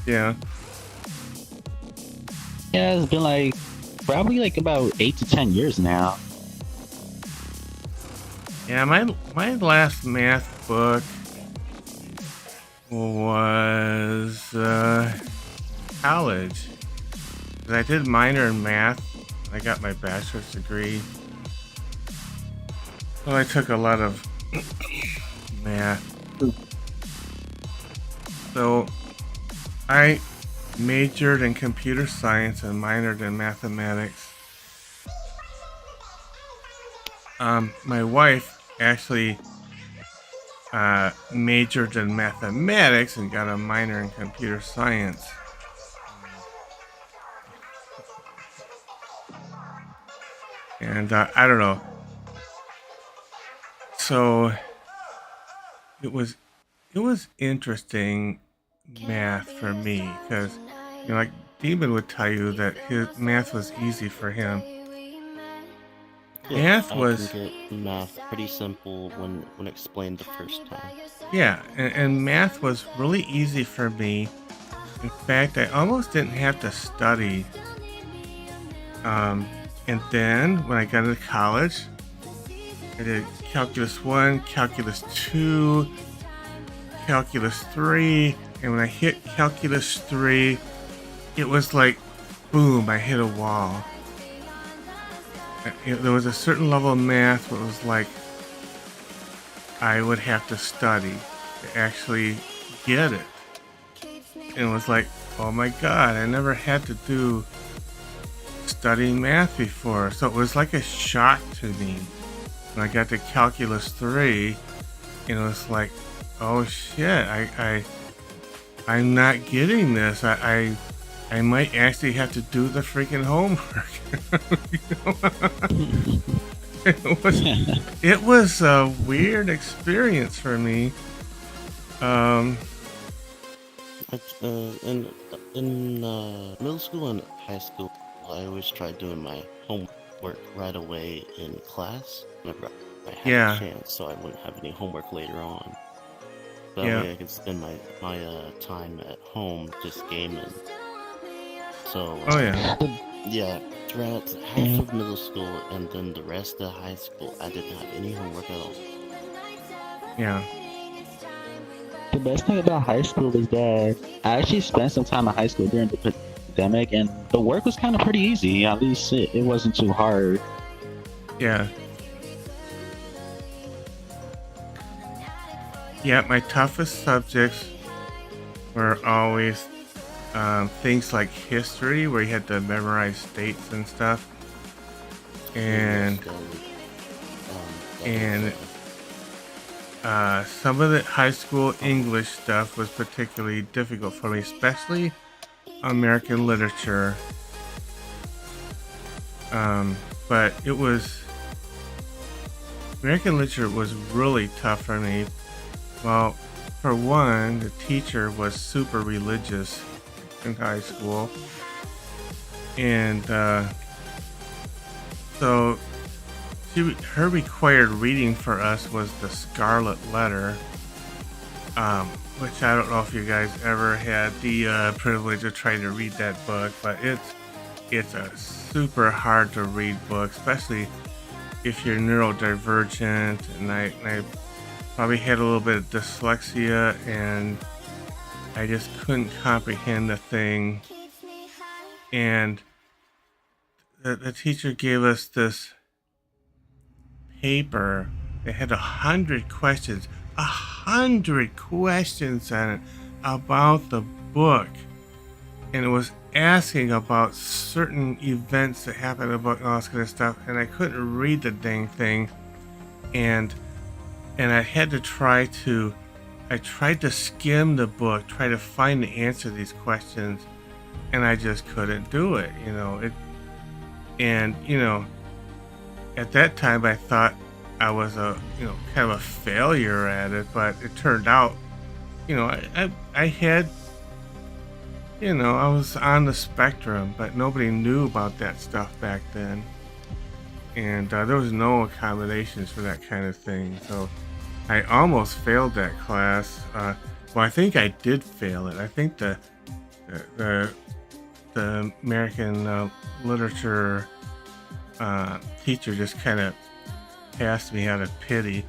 Speaker 1: Yeah.
Speaker 5: Yeah, it's been like probably like about 8 to 10 years now.
Speaker 1: Yeah, my last math book was college. 'Cause I did minor in math. I got my bachelor's degree. Well, I took a lot of math. So I majored in computer science and minored in mathematics. My wife actually majored in mathematics and got a minor in computer science. And I don't know. So it was interesting math for me because, you know, like Demon would tell you that his math was easy for him. Math
Speaker 15: I
Speaker 1: was
Speaker 15: can get math pretty simple when explained the first time.
Speaker 1: yeah, and math was really easy for me. In fact, I almost didn't have to study. And then when I got into college, I did Calculus 1, Calculus 2, Calculus 3, and when I hit Calculus 3, it was like, boom, I hit a wall. There was a certain level of math where it was like, I would have to study to actually get it. And it was like, oh my god, I never had to do studying math before. So it was like a shock to me when I got to Calculus 3, and it was like, oh shit, I'm not getting this. I might actually have to do the freaking homework. It was a weird experience for me.
Speaker 15: In middle school and high school, I always tried doing my homework right away in class whenever I had a chance, so I wouldn't have any homework later on. That way I could spend my time at home just gaming. So throughout half of middle school and then the rest of high school, I didn't have any homework at all.
Speaker 1: Yeah.
Speaker 5: The best thing about high school is that I actually spent some time in high school during the pandemic, and the work was kind of pretty easy. At least it wasn't too hard.
Speaker 1: Yeah. Yeah, my toughest subjects were always things like history, where you had to memorize dates and stuff, and some of the high school English stuff was particularly difficult for me, especially American literature. But American literature was really tough for me. Well, for one, the teacher was super religious in high school, and so her required reading for us was The Scarlet Letter, which I don't know if you guys ever had the privilege of trying to read that book, but it's a super hard to read book, especially if you're neurodivergent, and I probably had a little bit of dyslexia, and I just couldn't comprehend the thing. And the teacher gave us this paper that had 100 questions, 100 questions on it about the book, and it was asking about certain events that happened in the book and all this kind of stuff, and I couldn't read the dang thing, and I had to try to skim the book, try to find the answer to these questions, and I just couldn't do it, at that time I thought I was kind of a failure at it, but it turned out, I had, I was on the spectrum, but nobody knew about that stuff back then, and there was no accommodations for that kind of thing, so I almost failed that class. Well, I think I did fail it. I think the American literature teacher just kind of passed me out of pity.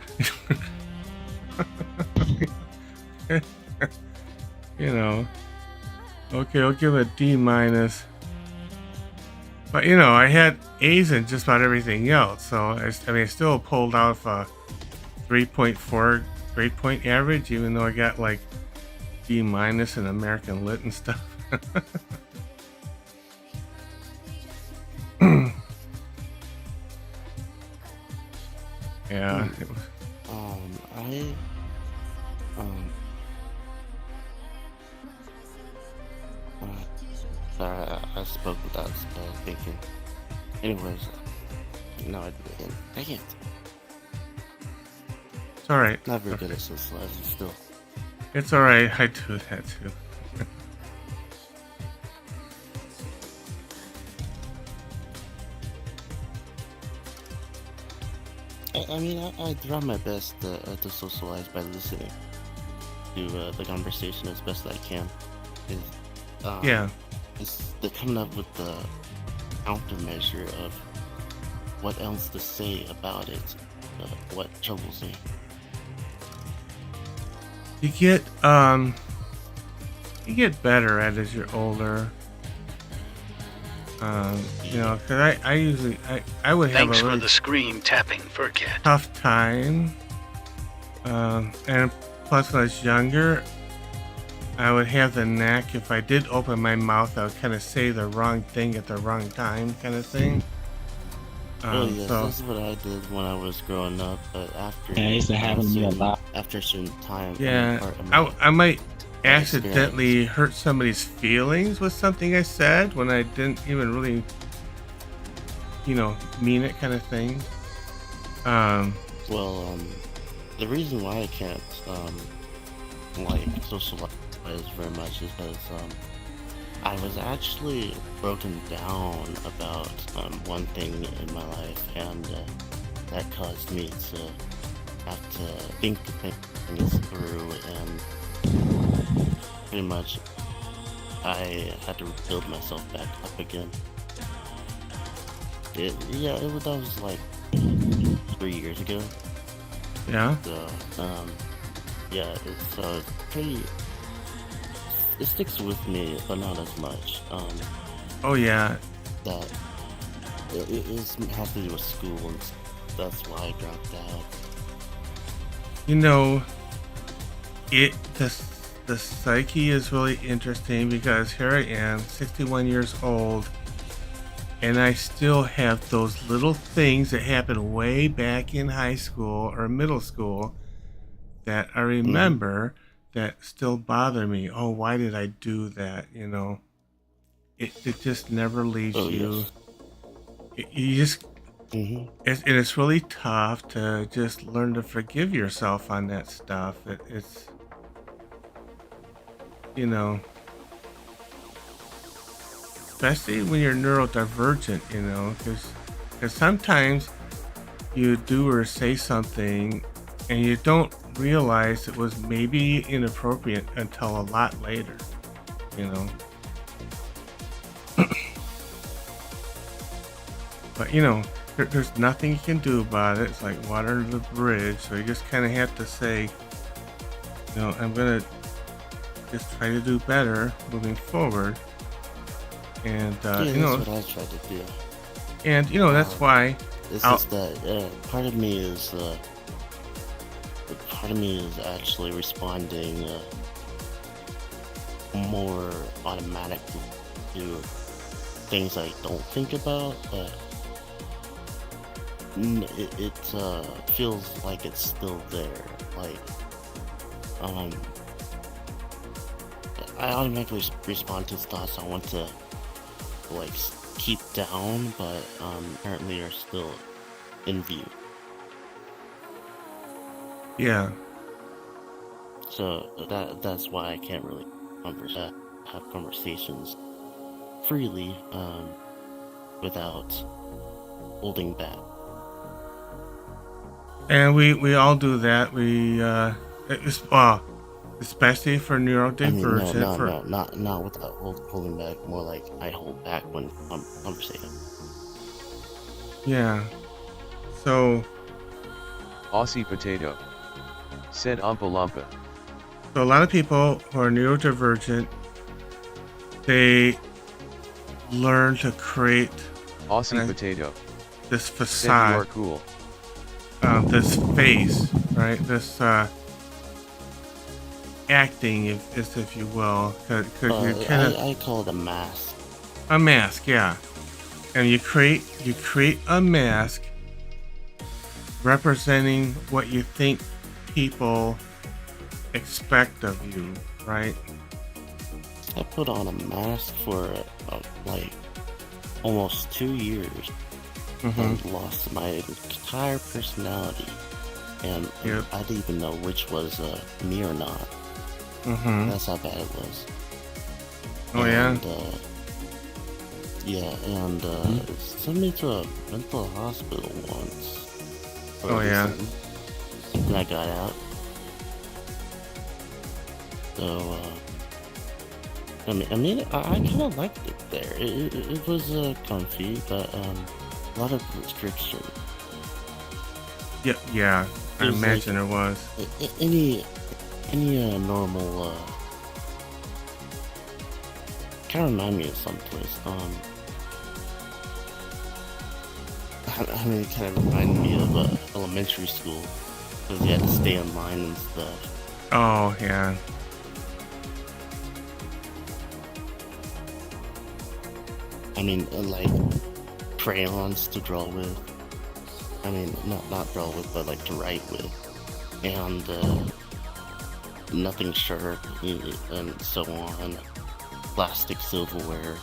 Speaker 1: Okay, I'll give it a D-. But I had A's in just about everything else, so I still pulled off a 3.4 grade point average, even though I got like D- in American Lit and stuff. Yeah. It was...
Speaker 15: Sorry, I spoke without thinking. Anyways, no, I can't.
Speaker 1: It's alright.
Speaker 15: Not very good at socializing still.
Speaker 1: It's alright, I do that too.
Speaker 15: I mean, I try my best to socialize by listening to the conversation as best I can.
Speaker 1: Yeah.
Speaker 15: It's they're coming up with the countermeasure of what else to say about it, what troubles me.
Speaker 1: You get better at it as you're older. You know, because I usually I would have
Speaker 11: Thanks
Speaker 1: a really
Speaker 11: for the screen tapping, VRChat.
Speaker 1: tough time. And plus when I was younger, I would have the knack, if I did open my mouth, I would kind of say the wrong thing at the wrong time kind of thing.
Speaker 15: Yes,
Speaker 1: So,
Speaker 15: that's what I did when I was growing up, but after
Speaker 5: Yeah, it used to happen to me a lot.
Speaker 15: After a certain time,
Speaker 1: yeah, I might accidentally hurt somebody's feelings with something I said when I didn't even really, you know, mean it kind of thing.
Speaker 15: The reason why I can't like socialize very much is because I was actually broken down about one thing in my life, and that caused me to have to think things through, and pretty much I had to build myself back up again. That was like 3 years ago.
Speaker 1: Yeah.
Speaker 15: So, it's pretty. It sticks with me, but not as much.
Speaker 1: Oh yeah.
Speaker 15: That it has to do with school, and that's why I dropped out.
Speaker 1: You know, the psyche is really interesting because here I am, 61 years old, and I still have those little things that happened way back in high school or middle school that I remember that still bother me. Oh, why did I do that? You know, it just never leaves you.
Speaker 15: Yes.
Speaker 1: You just, it's really tough to just learn to forgive yourself on that stuff. It's, you know, especially when you're neurodivergent, you know, because sometimes you do or say something and you don't realize it was maybe inappropriate until a lot later, you know. But, you know, there's nothing you can do about it. It's like water under the bridge, so you just kind of have to say, you know, I'm going to just try to do better moving forward. And, you know,
Speaker 15: that's what I tried to do.
Speaker 1: And, you know, that's why
Speaker 15: it's just that part of me is actually responding more automatically to things I don't think about, but it feels like it's still there. Like, I automatically respond to thoughts I want to like keep down, but apparently are still in view.
Speaker 1: Yeah.
Speaker 15: So that's why I can't really have conversations freely without holding back.
Speaker 1: And we all do that. We especially for neurodivergent.
Speaker 15: Not without holding back. More like I hold back when I'm conversating.
Speaker 1: Yeah. So.
Speaker 19: Aussie Potato said Umpa Lumpa.
Speaker 1: So a lot of people who are neurodivergent, they learn to create
Speaker 19: Aussie Potato.
Speaker 1: This facade.
Speaker 19: You are cool.
Speaker 1: This face, right? This acting, if you will, because you're kind of.
Speaker 15: I call it a mask.
Speaker 1: A mask, yeah. And you create a mask representing what you think people expect of you, right?
Speaker 15: I put on a mask for like almost 2 years. I lost my entire personality, and I didn't even know which was me or not. That's how bad it was.
Speaker 1: Oh,
Speaker 15: and, it sent me to a mental hospital once. Or
Speaker 1: Oh,
Speaker 15: at least
Speaker 1: yeah.
Speaker 15: something I got out. So, I mean, I kind of liked it there. It was comfy, but a lot of restriction.
Speaker 1: Yeah. I
Speaker 15: There's,
Speaker 1: imagine
Speaker 15: like,
Speaker 1: there was.
Speaker 15: Any normal kind of remind me of someplace. I mean, it kind of reminded me of elementary school because you had to stay in line and stuff.
Speaker 1: Oh, yeah.
Speaker 15: I mean, like crayons to draw with. I mean, not draw with, but like to write with, and nothing sharp, and so on. Plastic silverware.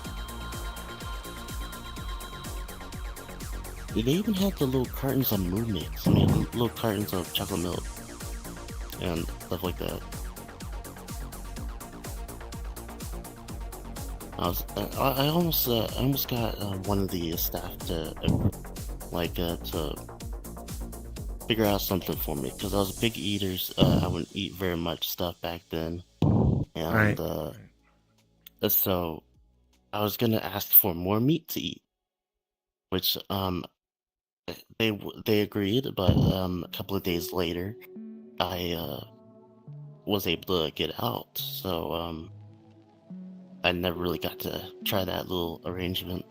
Speaker 15: They even had the little cartons of Moo Mix. I mean, little cartons of chocolate milk and stuff like that. I almost got one of the staff to figure out something for me because I was a big eater. I wouldn't eat very much stuff back then, and so I was gonna ask for more meat to eat, which they agreed. But a couple of days later, I was able to get out, so I never really got to try that little arrangement.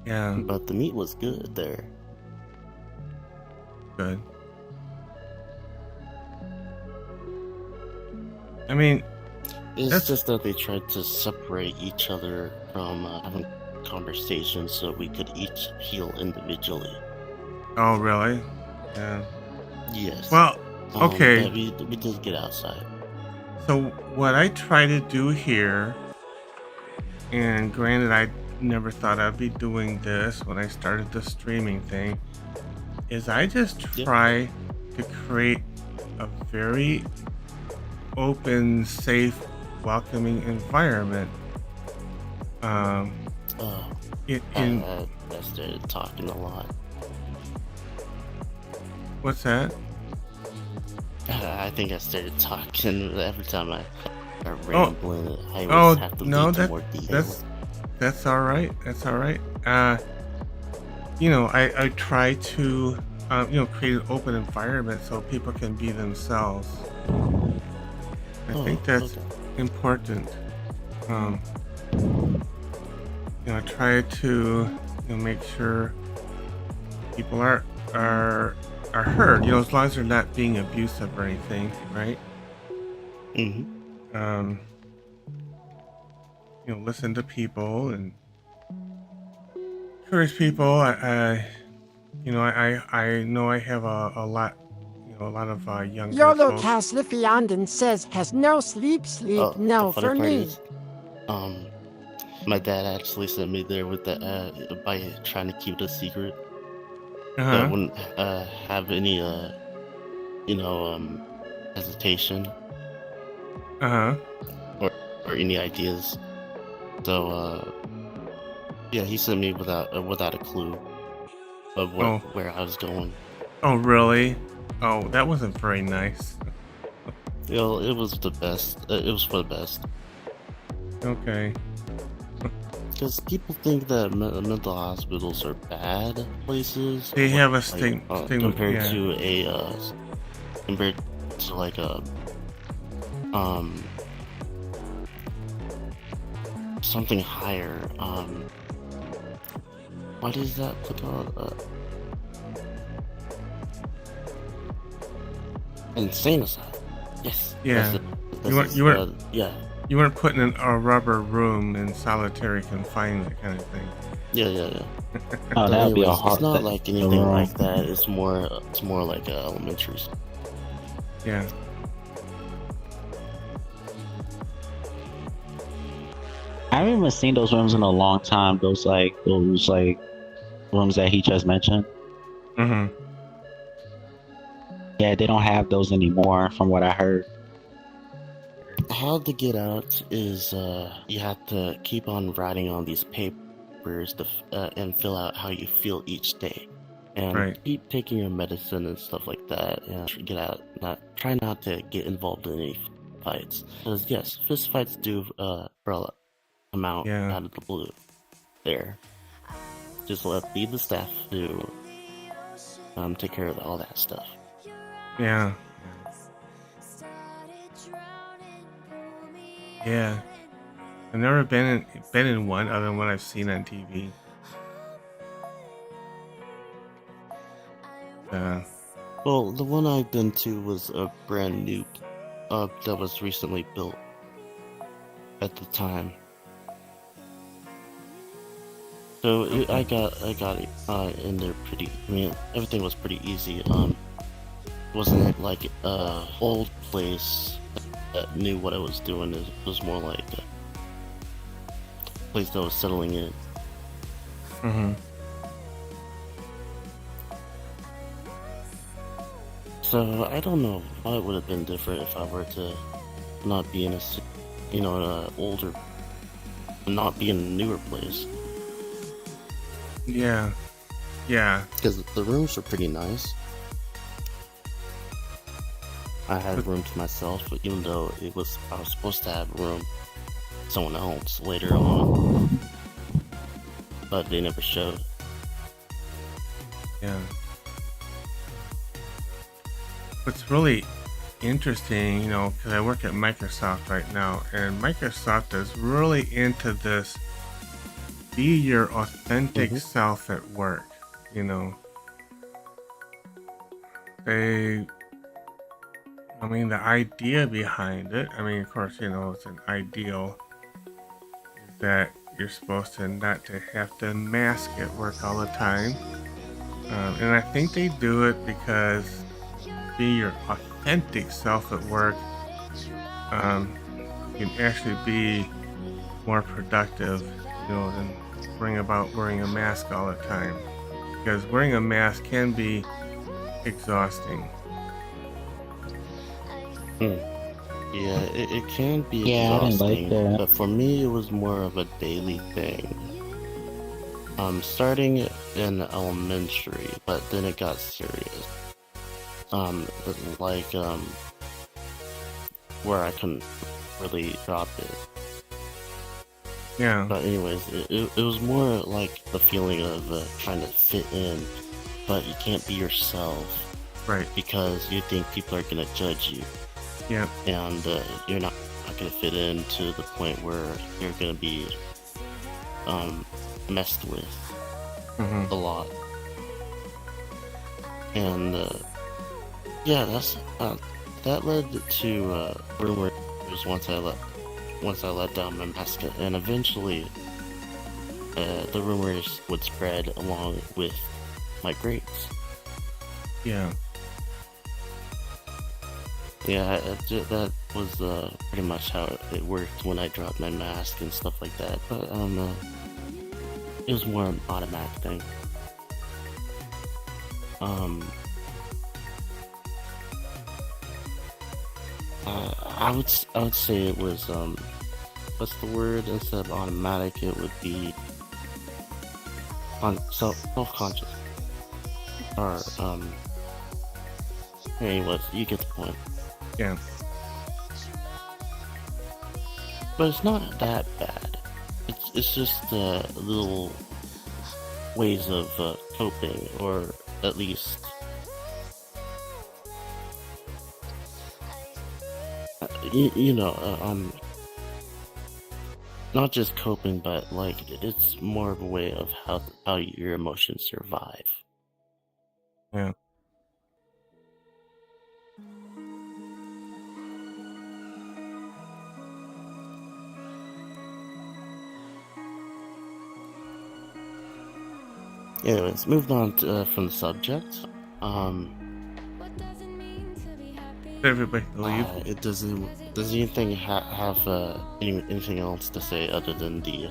Speaker 1: Yeah.
Speaker 15: But the meat was good there.
Speaker 1: Good. I mean,
Speaker 15: it's just that they tried to separate each other from having conversations so we could each heal individually.
Speaker 1: Oh, really? Yeah.
Speaker 15: Yes.
Speaker 1: Well, okay.
Speaker 15: But we did get outside.
Speaker 1: So what I try to do here, and granted I never thought I'd be doing this when I started the streaming thing, is I just try to create a very open, safe, welcoming environment.
Speaker 15: I started talking a lot.
Speaker 1: What's that?
Speaker 15: I think I started talking every time I rambling. I always have to lead to more detail.
Speaker 1: That's all right. That's all right. I try to, create an open environment so people can be themselves. I think that's important. I try to make sure people are heard. As long as they're not being abusive or anything, right?
Speaker 15: Mm-hmm.
Speaker 1: Listen to people and encourage people. I know I have a lot of younger
Speaker 13: YOLO
Speaker 1: folks.
Speaker 13: Caslifiandin says has no sleep, no for me.
Speaker 15: Is, my dad actually sent me there with the by trying to keep it a secret. So I wouldn't have any hesitation. Or any ideas. So he sent me without a clue of where I was going.
Speaker 1: Oh, really? Oh, that wasn't very nice.
Speaker 15: It was the best. It was for the best.
Speaker 1: Okay.
Speaker 15: Because people think that mental hospitals are bad places.
Speaker 1: They have a stigma
Speaker 15: compared to like a something higher. What is that called? Insane asylum. Yes.
Speaker 1: Yeah. You weren't put in a rubber room in solitary confinement kind of thing.
Speaker 15: Yeah.
Speaker 5: Oh, that'd be a hard.
Speaker 15: It's not like anything like that. It's more like elementary school.
Speaker 1: Yeah.
Speaker 5: I haven't even seen those rooms in a long time. Those rooms that he just mentioned.
Speaker 1: Mm-hmm.
Speaker 5: Yeah, they don't have those anymore, from what I heard.
Speaker 15: How to get out is you have to keep on writing on these papers papers and fill out how you feel each day, and
Speaker 1: Right.
Speaker 15: keep taking your medicine and stuff like that, and try not to get involved in any fights, because yes, fist fights do come out out of the blue. There, just leave the staff to take care of all that stuff.
Speaker 1: Yeah. Yeah. I've never been in one other than what I've seen on TV.
Speaker 15: Well, the one I've been to was a brand new, that was recently built at the time. So I got it in there pretty. I mean, everything was pretty easy. Wasn't like old place that knew what I was doing. It was more like a place that was settling in.
Speaker 1: Mm-hmm.
Speaker 15: So I don't know why it would have been different if I were to not be in a, older, not be in a newer place.
Speaker 1: Yeah. Yeah.
Speaker 15: Because the rooms were pretty nice. I had room to myself, even though I was supposed to have room someone else later on, but they never showed.
Speaker 1: Yeah. What's really interesting, because I work at Microsoft right now, and Microsoft is really into this be your authentic self at work, the idea behind it, of course, it's an ideal, is that you're supposed to not to have to mask at work all the time. And I think they do it because be your authentic self at work, you can actually be more productive, than bring about wearing a mask all the time. Because wearing a mask can be exhausting.
Speaker 15: Yeah, it can be
Speaker 5: Yeah, I didn't like
Speaker 15: exhausting,
Speaker 5: that.
Speaker 15: but for me it was more of a daily thing. Starting in elementary, but then it got serious. Where I couldn't really drop it.
Speaker 1: Yeah.
Speaker 15: But anyways, it was more like the feeling of trying to fit in, but you can't be yourself.
Speaker 1: Right.
Speaker 15: Because you think people are gonna judge you.
Speaker 1: Yeah.
Speaker 15: And you're not gonna fit in to the point where you're gonna be messed with a lot. And yeah, that led to rumors once I let down my mask, and eventually the rumors would spread along with my grades.
Speaker 1: Yeah.
Speaker 15: Yeah, that was pretty much how it worked when I dropped my mask and stuff like that. But it was more an automatic thing. I would say it was what's the word, instead of automatic? It would be self-conscious, or anyways, you get the point.
Speaker 1: Yeah.
Speaker 15: But it's not that bad. It's just little ways of coping, or at least not just coping, but like it's more of a way of how your emotions survive.
Speaker 1: Yeah.
Speaker 15: Anyways, moving on from the subject.
Speaker 1: Everybody leave.
Speaker 15: Does anything have anything else to say other than the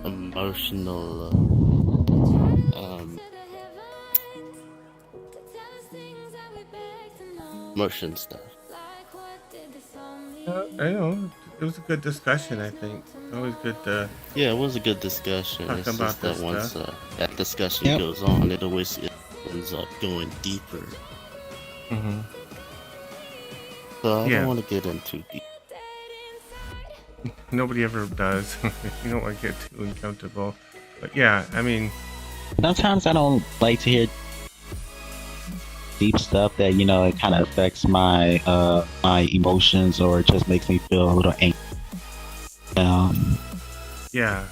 Speaker 15: emotional emotion stuff?
Speaker 1: I know was a good discussion. I think it's always good to.
Speaker 15: Yeah, it was a good discussion.
Speaker 1: Talk
Speaker 15: It's
Speaker 1: about
Speaker 15: just that
Speaker 1: this
Speaker 15: once
Speaker 1: stuff.
Speaker 15: that discussion goes on, it always ends up going deeper.
Speaker 1: Mm-hmm.
Speaker 15: So I
Speaker 1: Yeah.
Speaker 15: don't want to get in too deep.
Speaker 1: Nobody ever does. You don't want to get too uncomfortable. But yeah, I mean,
Speaker 5: Sometimes I don't like to hear deep stuff that it kind of affects my my emotions or it just makes me feel a little angry.
Speaker 1: yeah.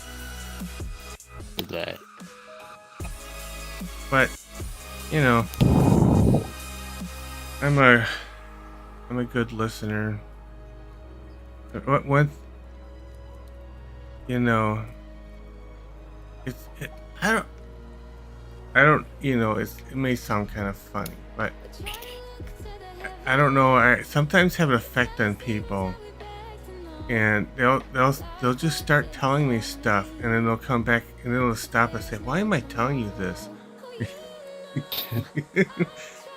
Speaker 15: That.
Speaker 1: But I'm a good listener. What I don't it may sound kind of funny, but I don't know. I sometimes have an effect on people, and they'll just start telling me stuff, and then they'll come back and they'll stop and say, "Why am I telling you this?"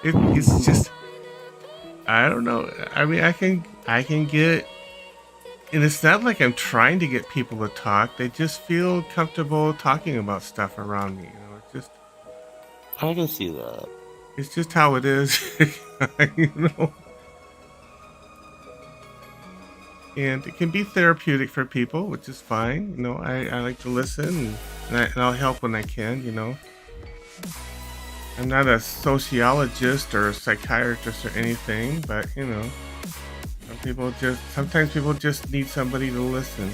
Speaker 1: It's just, I don't know. I mean, I can get, and it's not like I'm trying to get people to talk. They just feel comfortable talking about stuff around me. It's just.
Speaker 15: I can see that.
Speaker 1: It's just how it is, And it can be therapeutic for people, which is fine. I like to listen, and I'll help when I can. I'm not a sociologist or a psychiatrist or anything, but sometimes people just need somebody to listen.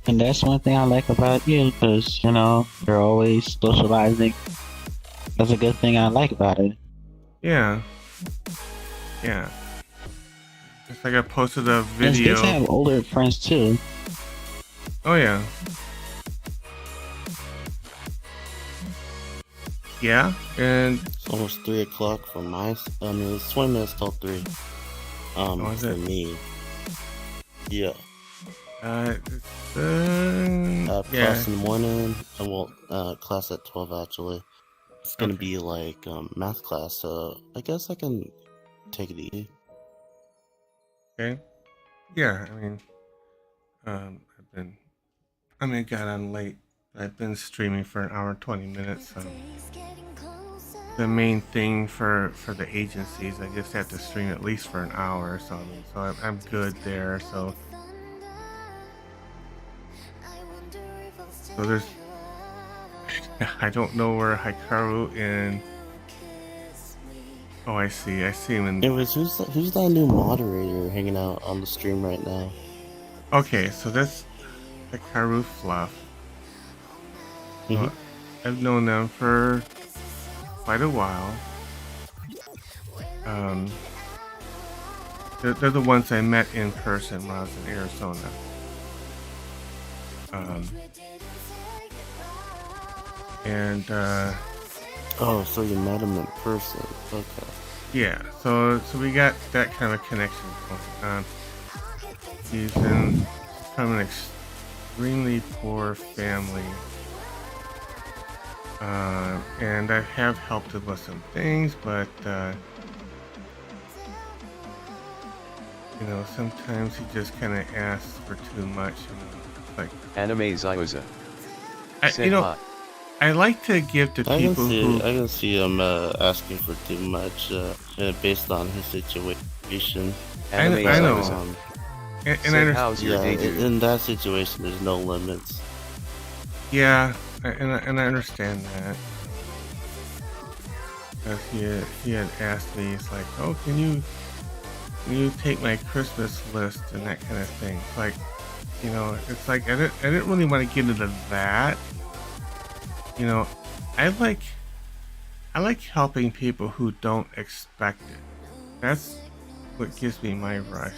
Speaker 5: And that's one thing I like about you, because you're always socializing. That's a good thing I like about it.
Speaker 1: Yeah. It's like I posted a
Speaker 5: It's
Speaker 1: video.
Speaker 5: good to have older friends too.
Speaker 1: Oh yeah. Yeah, and
Speaker 15: it's almost 3 o'clock for it's 20 minutes till 3. For me. Yeah. Class in the morning. Class at 12 actually. It's gonna be like math class, so I guess I can take it easy.
Speaker 1: Okay. Yeah, I mean, I got on late. I've been streaming for an hour and 20 minutes. So the main thing for the agencies, I just have to stream at least for an hour or something. So I'm good there. So there's. I don't know where Hikaru and. Oh, I see him in.
Speaker 15: Anyways, who's that new moderator hanging out on the stream right now?
Speaker 1: Okay, so that's Hikaru Fluff. I've known them for quite a while. They're the ones I met in person when I was in Arizona.
Speaker 15: Oh, so you met him in person? Okay.
Speaker 1: Yeah, so we got that kind of connection going on. He's from an extremely poor family. And I have helped him with some things, but sometimes he just kind of asks for too much. Like
Speaker 19: Anime Zioza.
Speaker 1: I like to give to people who.
Speaker 15: I can see him asking for too much based on his situation.
Speaker 1: I know. And I
Speaker 19: how's your day, dude?
Speaker 15: In that situation, there's no limits.
Speaker 1: Yeah, and I understand that. Because he had asked me, he's like, "Oh, can you take my Christmas list and that kind of thing?" Like, it's like I didn't really want to get into that. I like helping people who don't expect it. That's what gives me my rush.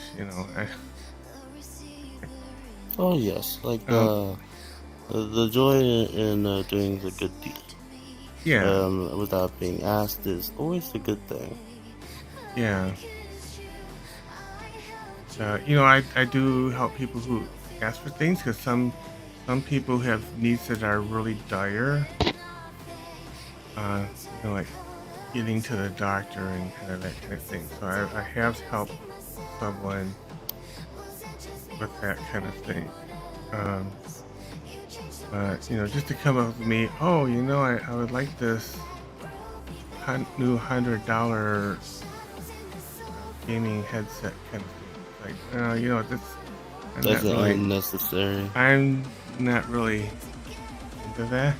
Speaker 15: Oh yes, like the joy in doing the good deed.
Speaker 1: Yeah.
Speaker 15: Without being asked is always a good thing.
Speaker 1: Yeah. I do help people who ask for things because some people have needs that are really dire. Like getting to the doctor and kind of that kind of thing. So I have helped someone with that kind of thing. But just to come up with me, oh, I would like this new $100 gaming headset kind of thing. Like,
Speaker 15: That's unnecessary.
Speaker 1: I'm not really into that,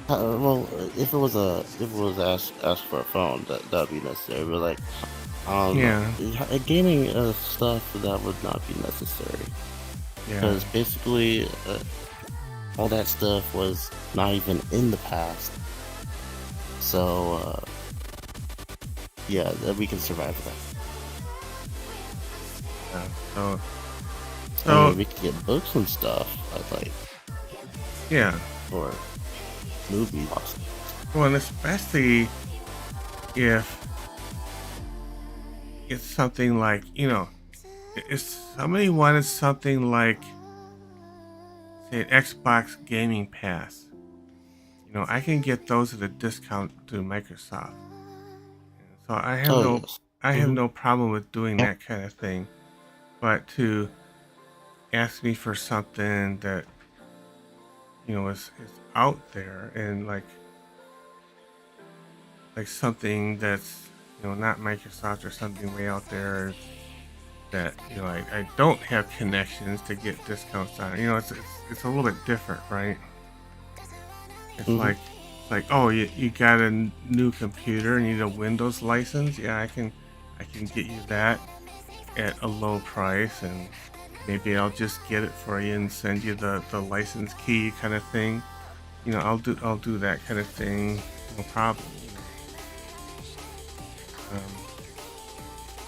Speaker 15: Well, if it was asked for a phone, that'd be necessary. But like, gaming stuff that would not be necessary.
Speaker 1: Yeah.
Speaker 15: Because basically, all that stuff was not even in the past. So, yeah, we can survive with that.
Speaker 1: So
Speaker 15: we could get books and stuff. I'd like.
Speaker 1: Yeah.
Speaker 15: Or movies.
Speaker 1: Well, and especially if it's something like, if somebody wanted something like, say, an Xbox Gaming Pass, I can get those at a discount to Microsoft. So I have no problem with doing that kind of thing. But to ask me for something that is out there and like something that's not Microsoft or something way out there that I don't have connections to get discounts on. It's a little bit different, right? It's like oh, you got a new computer and you need a Windows license. Yeah, I can get you that at a low price, and maybe I'll just get it for you and send you the license key kind of thing. I'll do that kind of thing, no problem.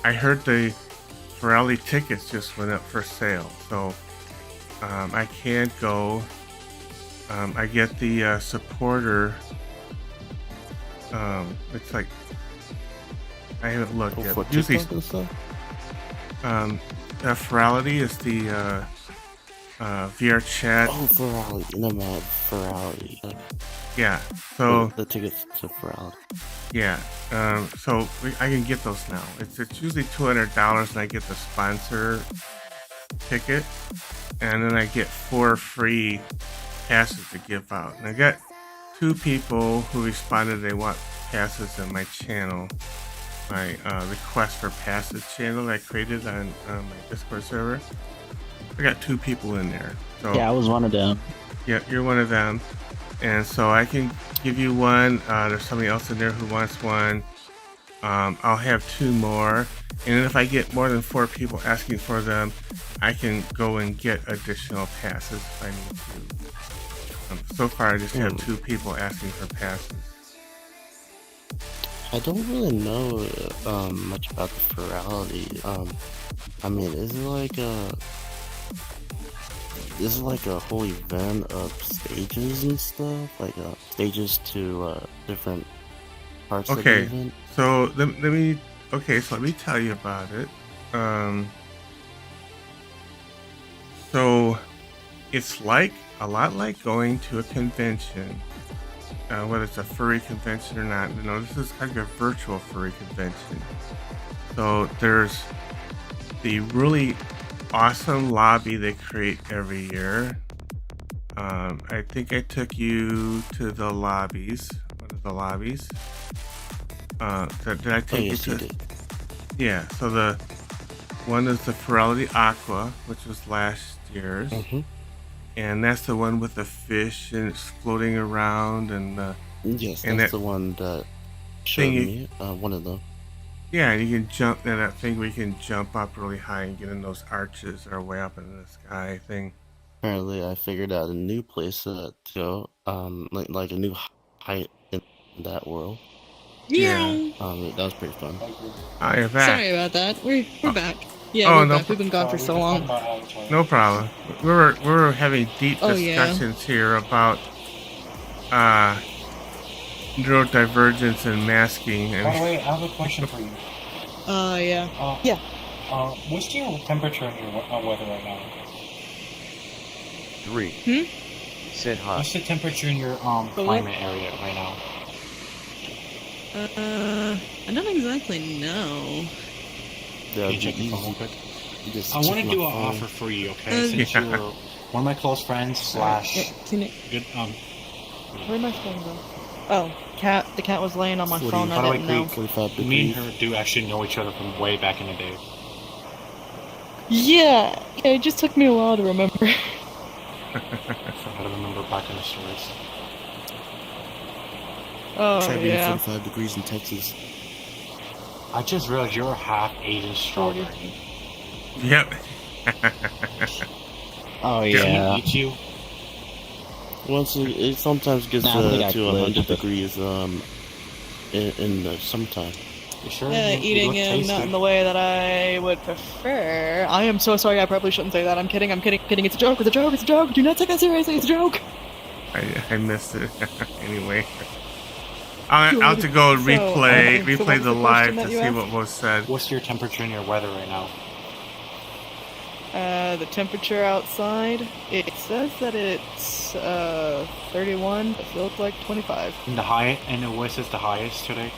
Speaker 1: I heard the Ferrari tickets just went up for sale, so I can't go. I get the supporter. It's like I haven't looked yet. Usually, Ferrari is the VRChat.
Speaker 15: Oh, Ferrari. No, man, Ferrari.
Speaker 1: Yeah. So
Speaker 15: the tickets to Ferrari.
Speaker 1: Yeah. So I can get those now. It's usually $200, and I get the sponsor ticket, and then I get 4 free passes to give out. And I got 2 people who responded they want passes in my channel, my request for passes channel that I created on my Discord server. I got 2 people in there. So
Speaker 5: yeah, I was one of them.
Speaker 1: Yeah, you're one of them. And so I can give you one. There's somebody else in there who wants one. I'll have 2 more. And then if I get more than 4 people asking for them, I can go and get additional passes if I need to. So far, I just have 2 people asking for passes.
Speaker 15: I don't really know much about the Ferrari. I mean, is it like a whole event of stages and stuff? Like stages to different parts of the event?
Speaker 1: So let me tell you about it. So it's like a lot like going to a convention, whether it's a furry convention or not. This is like a virtual furry convention. So there's the really awesome lobby they create every year. I think I took you to the lobbies. One of the lobbies. Did I take you to? Yeah. So the one is the Ferrari Aqua, which was last year's, and that's the one with the fish and it's floating around and.
Speaker 15: Yes, that's the one that showed me. One of them.
Speaker 1: Yeah, and you can jump that thing where you can jump up really high and get in those arches that are way up in the sky thing.
Speaker 15: Apparently, I figured out a new place to go, like a new height in that world.
Speaker 12: Yeah.
Speaker 15: That was pretty fun.
Speaker 1: Oh, you're back.
Speaker 12: Sorry about that. We're back. Yeah, we're back. We've been gone for so long.
Speaker 1: No problem. We were having deep discussions here about neurodivergence and masking.
Speaker 18: By the way, I have a question for you.
Speaker 12: Yeah.
Speaker 18: What's your temperature in your weather right now?
Speaker 19: 3. Sit hot.
Speaker 18: What's the temperature in your climate area right now?
Speaker 12: I don't exactly know.
Speaker 15: Yeah,
Speaker 18: Can you check your phone real quick? I want to
Speaker 15: check
Speaker 18: do
Speaker 15: my
Speaker 18: an
Speaker 15: phone.
Speaker 18: offer for you, okay? Since you were one of my close friends slash good
Speaker 6: Where'd my phone go? Oh, the cat was laying on my phone.
Speaker 18: By
Speaker 6: I
Speaker 18: the way,
Speaker 6: didn't know.
Speaker 18: me and her do actually know each other from way back in the day.
Speaker 6: Yeah, it just took me a while to remember.
Speaker 18: So how to remember back in the stories.
Speaker 6: Oh,
Speaker 15: Try being
Speaker 6: yeah.
Speaker 15: 45 degrees in Texas.
Speaker 18: I just realized you're half Asian strawberry.
Speaker 1: Yep.
Speaker 5: Oh
Speaker 18: Can
Speaker 5: yeah.
Speaker 18: he eat you?
Speaker 15: Once it sometimes gets
Speaker 5: Nah, I think I
Speaker 15: to
Speaker 5: could.
Speaker 15: 100 degrees in the summertime.
Speaker 18: You sure?
Speaker 6: Eating him not in the way that I would prefer. I am so sorry. I probably shouldn't say that. I'm kidding. I'm kidding. It's a joke. It's a joke. It's a joke. Do not take that seriously. It's a joke.
Speaker 1: I missed it. Anyway. I'll have to go replay the live to see what was said.
Speaker 18: What's your temperature and your weather right now?
Speaker 6: The temperature outside, it says that it's 31, but feels like 25.
Speaker 18: And the high, and what is the highest today?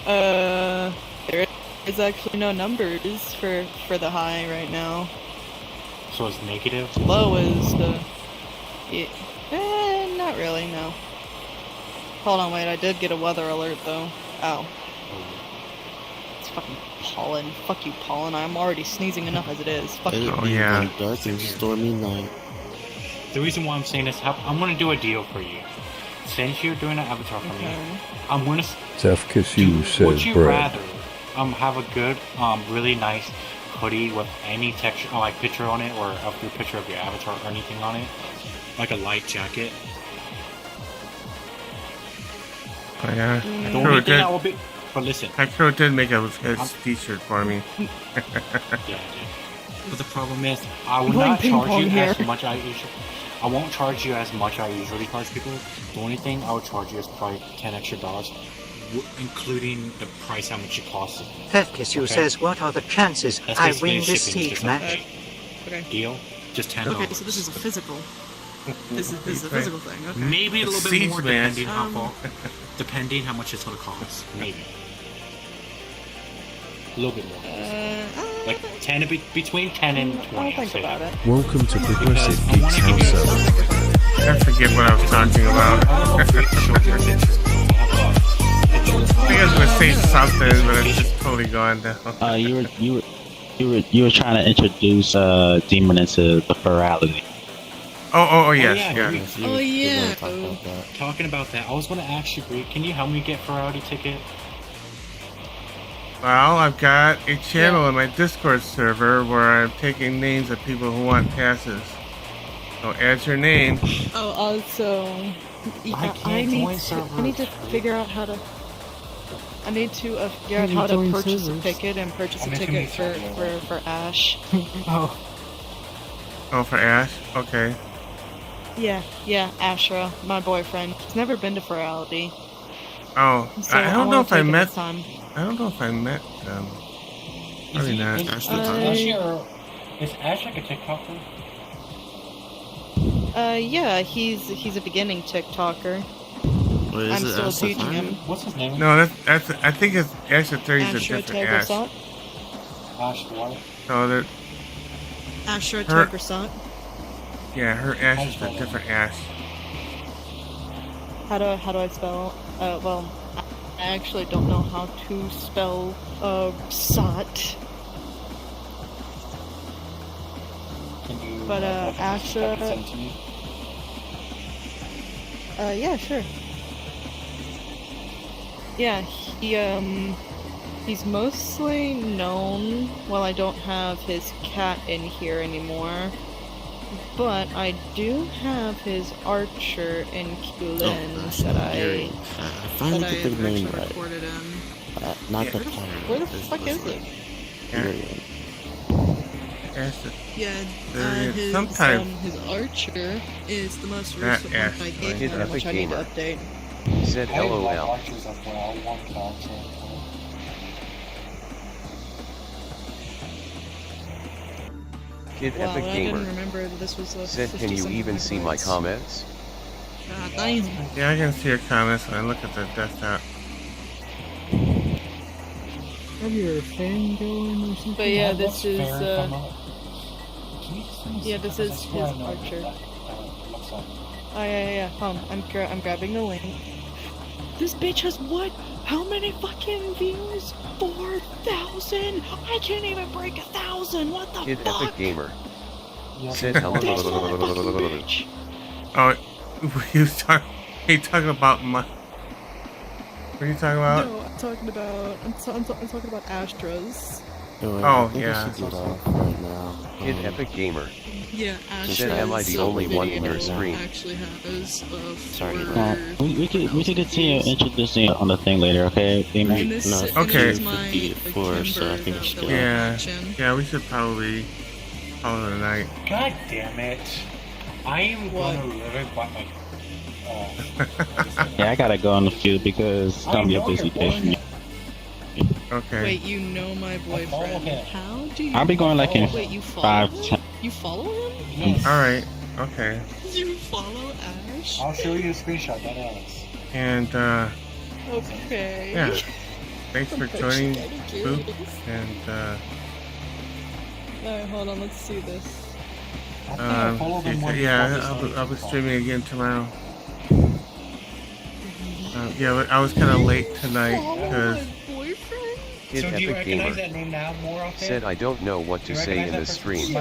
Speaker 6: There is actually no numbers for the high right now.
Speaker 18: So it's negative?
Speaker 6: Low is not really, no. Hold on, wait, I did get a weather alert though. Ow. It's fucking pollen. Fuck you, pollen. I'm already sneezing enough as it is. Fuck you.
Speaker 15: Oh yeah. Dark and stormy night.
Speaker 18: The reason why I'm saying this, I'm gonna do a deal for you. Since you're doing an avatar for me, I'm gonna.
Speaker 8: Zefkisu says
Speaker 18: Would you
Speaker 8: bread.
Speaker 18: rather have a good, really nice hoodie with any texture, like picture on it, or of your picture of your avatar or anything on it, like a light jacket?
Speaker 1: Oh, yeah.
Speaker 18: The only thing I will be. But listen.
Speaker 1: Akiro did make a t-shirt for me.
Speaker 18: Yeah, I did. But the problem is, I will not charge you as much I usually. I won't charge you as much I usually charge people. The only thing I would charge you is probably $10 extra, including the price how much it costs.
Speaker 13: Zefkisu says, what are the chances I win this siege match?
Speaker 6: Okay.
Speaker 18: Deal? Just $10.
Speaker 12: Okay, so this is a physical. This is a physical thing. Okay.
Speaker 18: Maybe a little bit
Speaker 1: Siege
Speaker 18: more
Speaker 1: match.
Speaker 18: depending how much it's gonna cost. Maybe. A little bit more. Like 10 between 10 and 20.
Speaker 6: I'll think about it.
Speaker 2: Welcome to Progressive Geeks House.
Speaker 1: I forget what I was talking about. I think I was gonna say something, but it's just totally gone now.
Speaker 5: You were trying to introduce Demon into the plurality.
Speaker 1: Oh yes, yeah.
Speaker 12: Oh yeah.
Speaker 18: Talking about that, I was gonna ask you, Bree, can you help me get Ferrari ticket?
Speaker 1: Well, I've got a channel in my Discord server where I'm taking names of people who want passes. So add your name.
Speaker 6: Oh, also, I need to figure out how to. I need to figure out how to purchase a ticket and purchase a ticket for Ash.
Speaker 1: Oh, for Ash? Okay.
Speaker 6: Yeah, Ashra, my boyfriend. He's never been to Ferality.
Speaker 1: Oh,
Speaker 6: So
Speaker 1: I don't know if I
Speaker 6: take it
Speaker 1: met.
Speaker 6: this time.
Speaker 1: I don't know if I met them. Probably not.
Speaker 18: Is Ash like a TikToker?
Speaker 6: Yeah, he's a beginning TikToker. I'm still teaching him.
Speaker 18: What's his name?
Speaker 1: No, that's. I think it's Ash the 30 is a
Speaker 6: Ashra
Speaker 1: different Ash.
Speaker 6: Tigersot.
Speaker 18: Ash what?
Speaker 1: So that.
Speaker 12: Ashra
Speaker 1: Her-
Speaker 12: Tigersot.
Speaker 1: Yeah, her Ash is a different Ash.
Speaker 6: How do I spell? Well, I actually don't know how to spell Sot. But Asha. Yeah, sure. Yeah, he's mostly known. Well, I don't have his cat in here anymore, but I do have his archer in Kulin that I
Speaker 15: finally get the name right. Not the pirate.
Speaker 6: Where the fuck is it?
Speaker 12: His archer is the most recent one I gave him, which I need to update.
Speaker 19: He said LOL. Kid
Speaker 6: Wow,
Speaker 19: Epic
Speaker 6: I
Speaker 19: Gamer
Speaker 6: didn't remember this was a
Speaker 19: said, can you even see my comments?
Speaker 1: Yeah, I can see your comments when I look at the desktop.
Speaker 12: Have your fan going or something? But yeah, this is this is his Archer. Oh yeah. I'm grabbing the link. This bitch has what? How many fucking views? 4,000! I can't even break 1,000. What the
Speaker 19: Kid
Speaker 12: fuck?
Speaker 19: Epic Gamer. Said hello.
Speaker 1: Oh, you talking about my? What are you talking about?
Speaker 12: No, I'm talking about Astras.
Speaker 1: Oh yeah.
Speaker 19: Kid Epic Gamer.
Speaker 12: Yeah,
Speaker 19: Said, am I the only one in your screen?
Speaker 12: Actually has
Speaker 15: Sorry.
Speaker 5: We could continue introducing it on the thing later, okay?
Speaker 1: Okay.
Speaker 12: Yeah.
Speaker 1: Yeah, we should probably call it a night.
Speaker 18: God damn it. I am gonna live it by my...
Speaker 5: Yeah, I gotta go on the field because it's gonna be a busy day for me.
Speaker 1: Okay.
Speaker 12: Wait, you know my boyfriend. How do you...
Speaker 5: I'll be going like in
Speaker 12: Wait, you follow
Speaker 5: 5
Speaker 12: him?
Speaker 5: 10.
Speaker 12: You follow him?
Speaker 18: Yes.
Speaker 1: Alright, okay.
Speaker 12: You follow Ash?
Speaker 18: I'll show you a screenshot, that Alex.
Speaker 1: And,
Speaker 12: Okay.
Speaker 1: yeah. Thanks for joining, Boop. And,
Speaker 12: Alright, hold on, let's see this.
Speaker 1: I'll be streaming again tomorrow. Yeah, I was kind of late tonight because...
Speaker 19: Kid Epic Gamer. Said, I don't know what to say in this stream.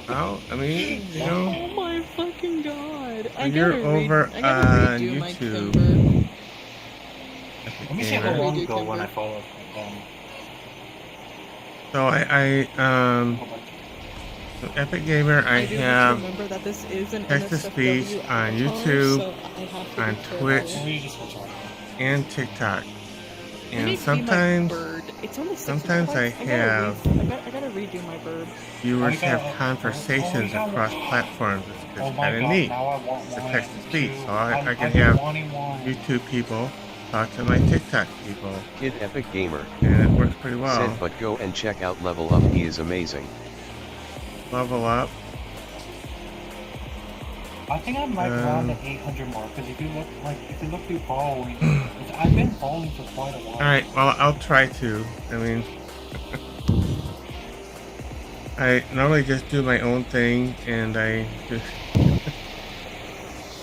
Speaker 1: Well, I mean, you know...
Speaker 12: Oh my fucking god.
Speaker 1: When you're over on YouTube...
Speaker 18: Let me see how long ago when I followed them.
Speaker 1: So so Epic Gamer, I have text-to-speech on YouTube, on Twitch, and TikTok. And sometimes I have viewers have conversations across platforms. It's kind of neat. It's text-to-speech, so I can have YouTube people talk to my TikTok people.
Speaker 19: Kid Epic Gamer.
Speaker 1: And it works pretty well.
Speaker 19: Said, but go and check out Level Up, he is amazing.
Speaker 1: Level Up.
Speaker 18: I think I'm like around the 800 mark, because if you look through following, I've been following for quite a while.
Speaker 1: Alright, well, I'll try to. I mean, I normally just do my own thing, and I just...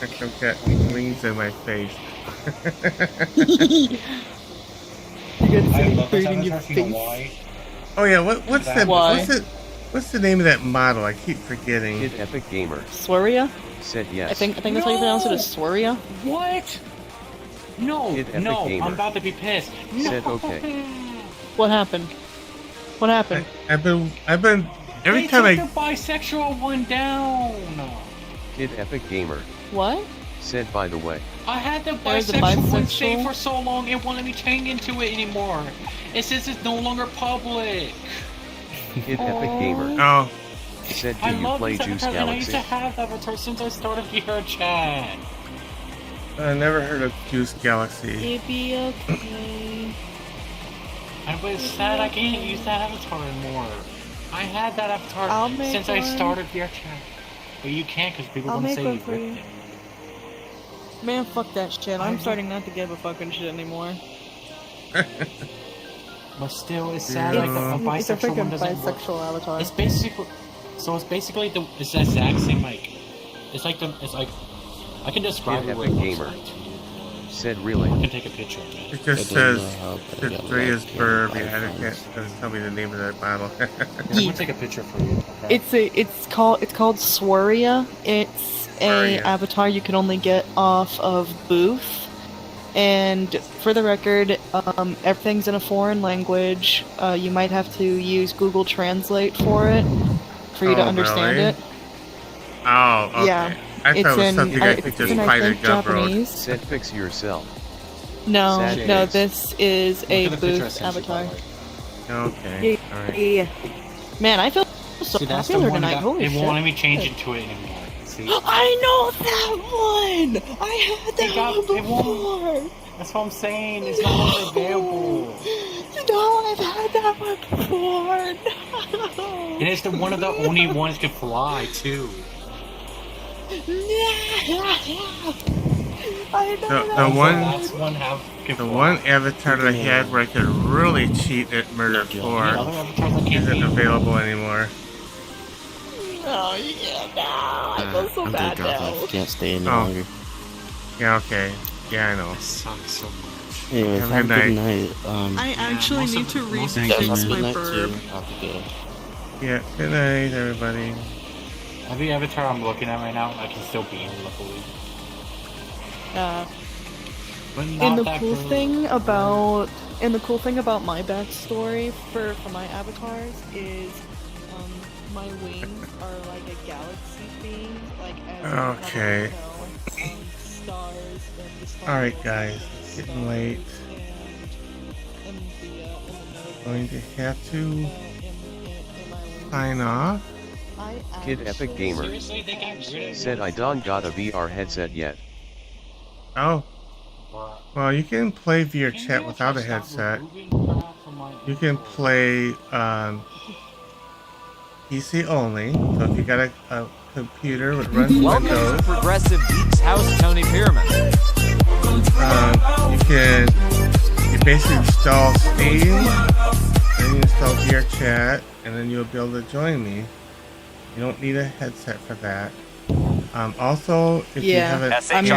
Speaker 1: I've got wings in my face. Oh yeah, what's the name of that model? I keep forgetting.
Speaker 19: Kid Epic Gamer.
Speaker 6: Sweria?
Speaker 19: Said yes.
Speaker 6: I think that's how you pronounce it, is Sweria.
Speaker 18: What? No,
Speaker 19: Kid Epic
Speaker 18: no,
Speaker 19: Gamer.
Speaker 18: I'm about to be pissed.
Speaker 19: Said okay.
Speaker 6: What happened? What happened?
Speaker 1: I've been every
Speaker 18: they
Speaker 1: time
Speaker 18: took the bisexual one down.
Speaker 19: Kid Epic Gamer.
Speaker 6: What?
Speaker 19: Said, by the way.
Speaker 18: I had the bisexual one saved for so long, it won't let me change into it anymore. It says it's no longer public.
Speaker 19: Kid Epic Gamer.
Speaker 1: Oh.
Speaker 19: Said, do you play Juice Galaxy?
Speaker 18: And I used to have that avatar since I started VRChat.
Speaker 1: I never heard of Juice Galaxy.
Speaker 6: It'd be okay.
Speaker 18: I was sad I can't use that avatar anymore. I had that avatar since I started VRChat. But you can't because people want to say you ripped it.
Speaker 6: Man, fuck that shit. I'm starting not to give a fucking shit anymore.
Speaker 18: But still, it's sad like a bisexual one doesn't work.
Speaker 6: Avatar.
Speaker 18: It's basically the exact same like it's like I can describe
Speaker 19: Kid
Speaker 18: it.
Speaker 19: Epic Gamer. Said really.
Speaker 18: I can take a picture.
Speaker 1: It just says the three is verb. Yeah, it doesn't tell me the name of that model.
Speaker 18: I'm gonna take a picture for you. Okay?
Speaker 6: It's called Sweria. It's a avatar you can only get off of Booth. And for the record, everything's in a foreign language. You might have to use Google Translate for it, for you to understand it.
Speaker 1: Oh, okay.
Speaker 6: Yeah.
Speaker 1: I thought it was something I could just find in Gumroad.
Speaker 19: Said fix yourself.
Speaker 6: No,
Speaker 19: Sad
Speaker 6: no,
Speaker 19: days.
Speaker 6: this is a Booth avatar.
Speaker 1: Okay, alright.
Speaker 6: Yeah. Man, I feel so popular tonight. Holy
Speaker 18: It
Speaker 6: shit.
Speaker 18: won't let me change into it anymore. See?
Speaker 6: I know that one! I had that one before!
Speaker 18: That's what I'm saying, it's no longer available.
Speaker 6: No, I've had that one before! No.
Speaker 18: And it's one of the only ones to fly, too.
Speaker 6: I know.
Speaker 1: The one avatar that I had where I could really cheat at Murder 4 isn't available anymore.
Speaker 6: Oh yeah, no, I feel so
Speaker 15: I'm
Speaker 6: bad
Speaker 15: gonna drop
Speaker 6: now.
Speaker 15: off. Can't stay any longer.
Speaker 1: Yeah, okay. Yeah, I know.
Speaker 18: Sucks so much.
Speaker 15: Anyways,
Speaker 1: Have a
Speaker 15: have a
Speaker 1: good
Speaker 15: good
Speaker 1: night.
Speaker 15: night.
Speaker 12: I actually need to refix my burp.
Speaker 1: Yeah, good night, everybody.
Speaker 18: Every avatar I'm looking at right now, I can still be in, luckily. But not
Speaker 6: And the
Speaker 18: that
Speaker 6: cool
Speaker 18: good.
Speaker 6: thing about my backstory for my avatars is my wings are like a galaxy theme, like as
Speaker 1: Okay.
Speaker 6: stars and the stars.
Speaker 1: Alright, guys. It's getting late. Going to have to sign off.
Speaker 19: Kid Epic Gamer said I don't got a VR headset yet.
Speaker 1: Oh. Well, you can play VRChat without a headset. You can play PC only. So if you got a computer that runs
Speaker 7: Welcome
Speaker 1: Windows,
Speaker 7: to Progressive Geek's house, Tony Pyramid.
Speaker 1: you basically install Steam, then you install VRChat, and then you'll be able to join me. You don't need a headset for that. Also, if you have an if you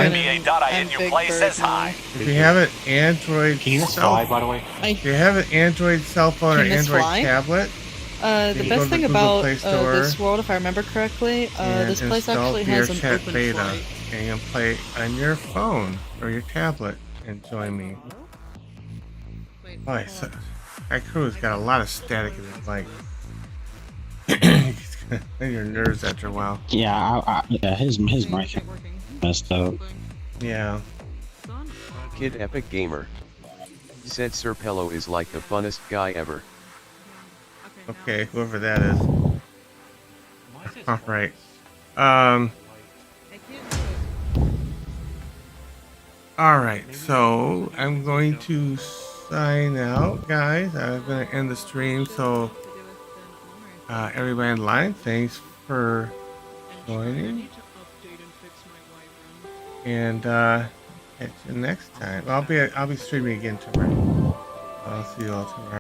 Speaker 1: have an Android
Speaker 18: Can you just fly, by the way?
Speaker 1: If you have an Android cell phone or
Speaker 6: Can this
Speaker 1: Android
Speaker 6: fly?
Speaker 1: tablet,
Speaker 6: The best thing about this world, if I remember correctly, this place actually has an
Speaker 1: VRChat
Speaker 6: open
Speaker 1: beta,
Speaker 6: flight.
Speaker 1: and you can play on your phone or your tablet and join me. Boy, so, that crew's got a lot of static in it, like your nerves after a while.
Speaker 5: Yeah, his mic messed up.
Speaker 1: Yeah.
Speaker 19: Kid Epic Gamer said Sir Pello is like the funnest guy ever.
Speaker 1: Okay, whoever that is. Alright. Alright, so I'm going to sign out, guys. I'm going to end the stream, so everybody in line, thanks for joining. And catch you next time. I'll be streaming again tomorrow. I'll see you all tomorrow.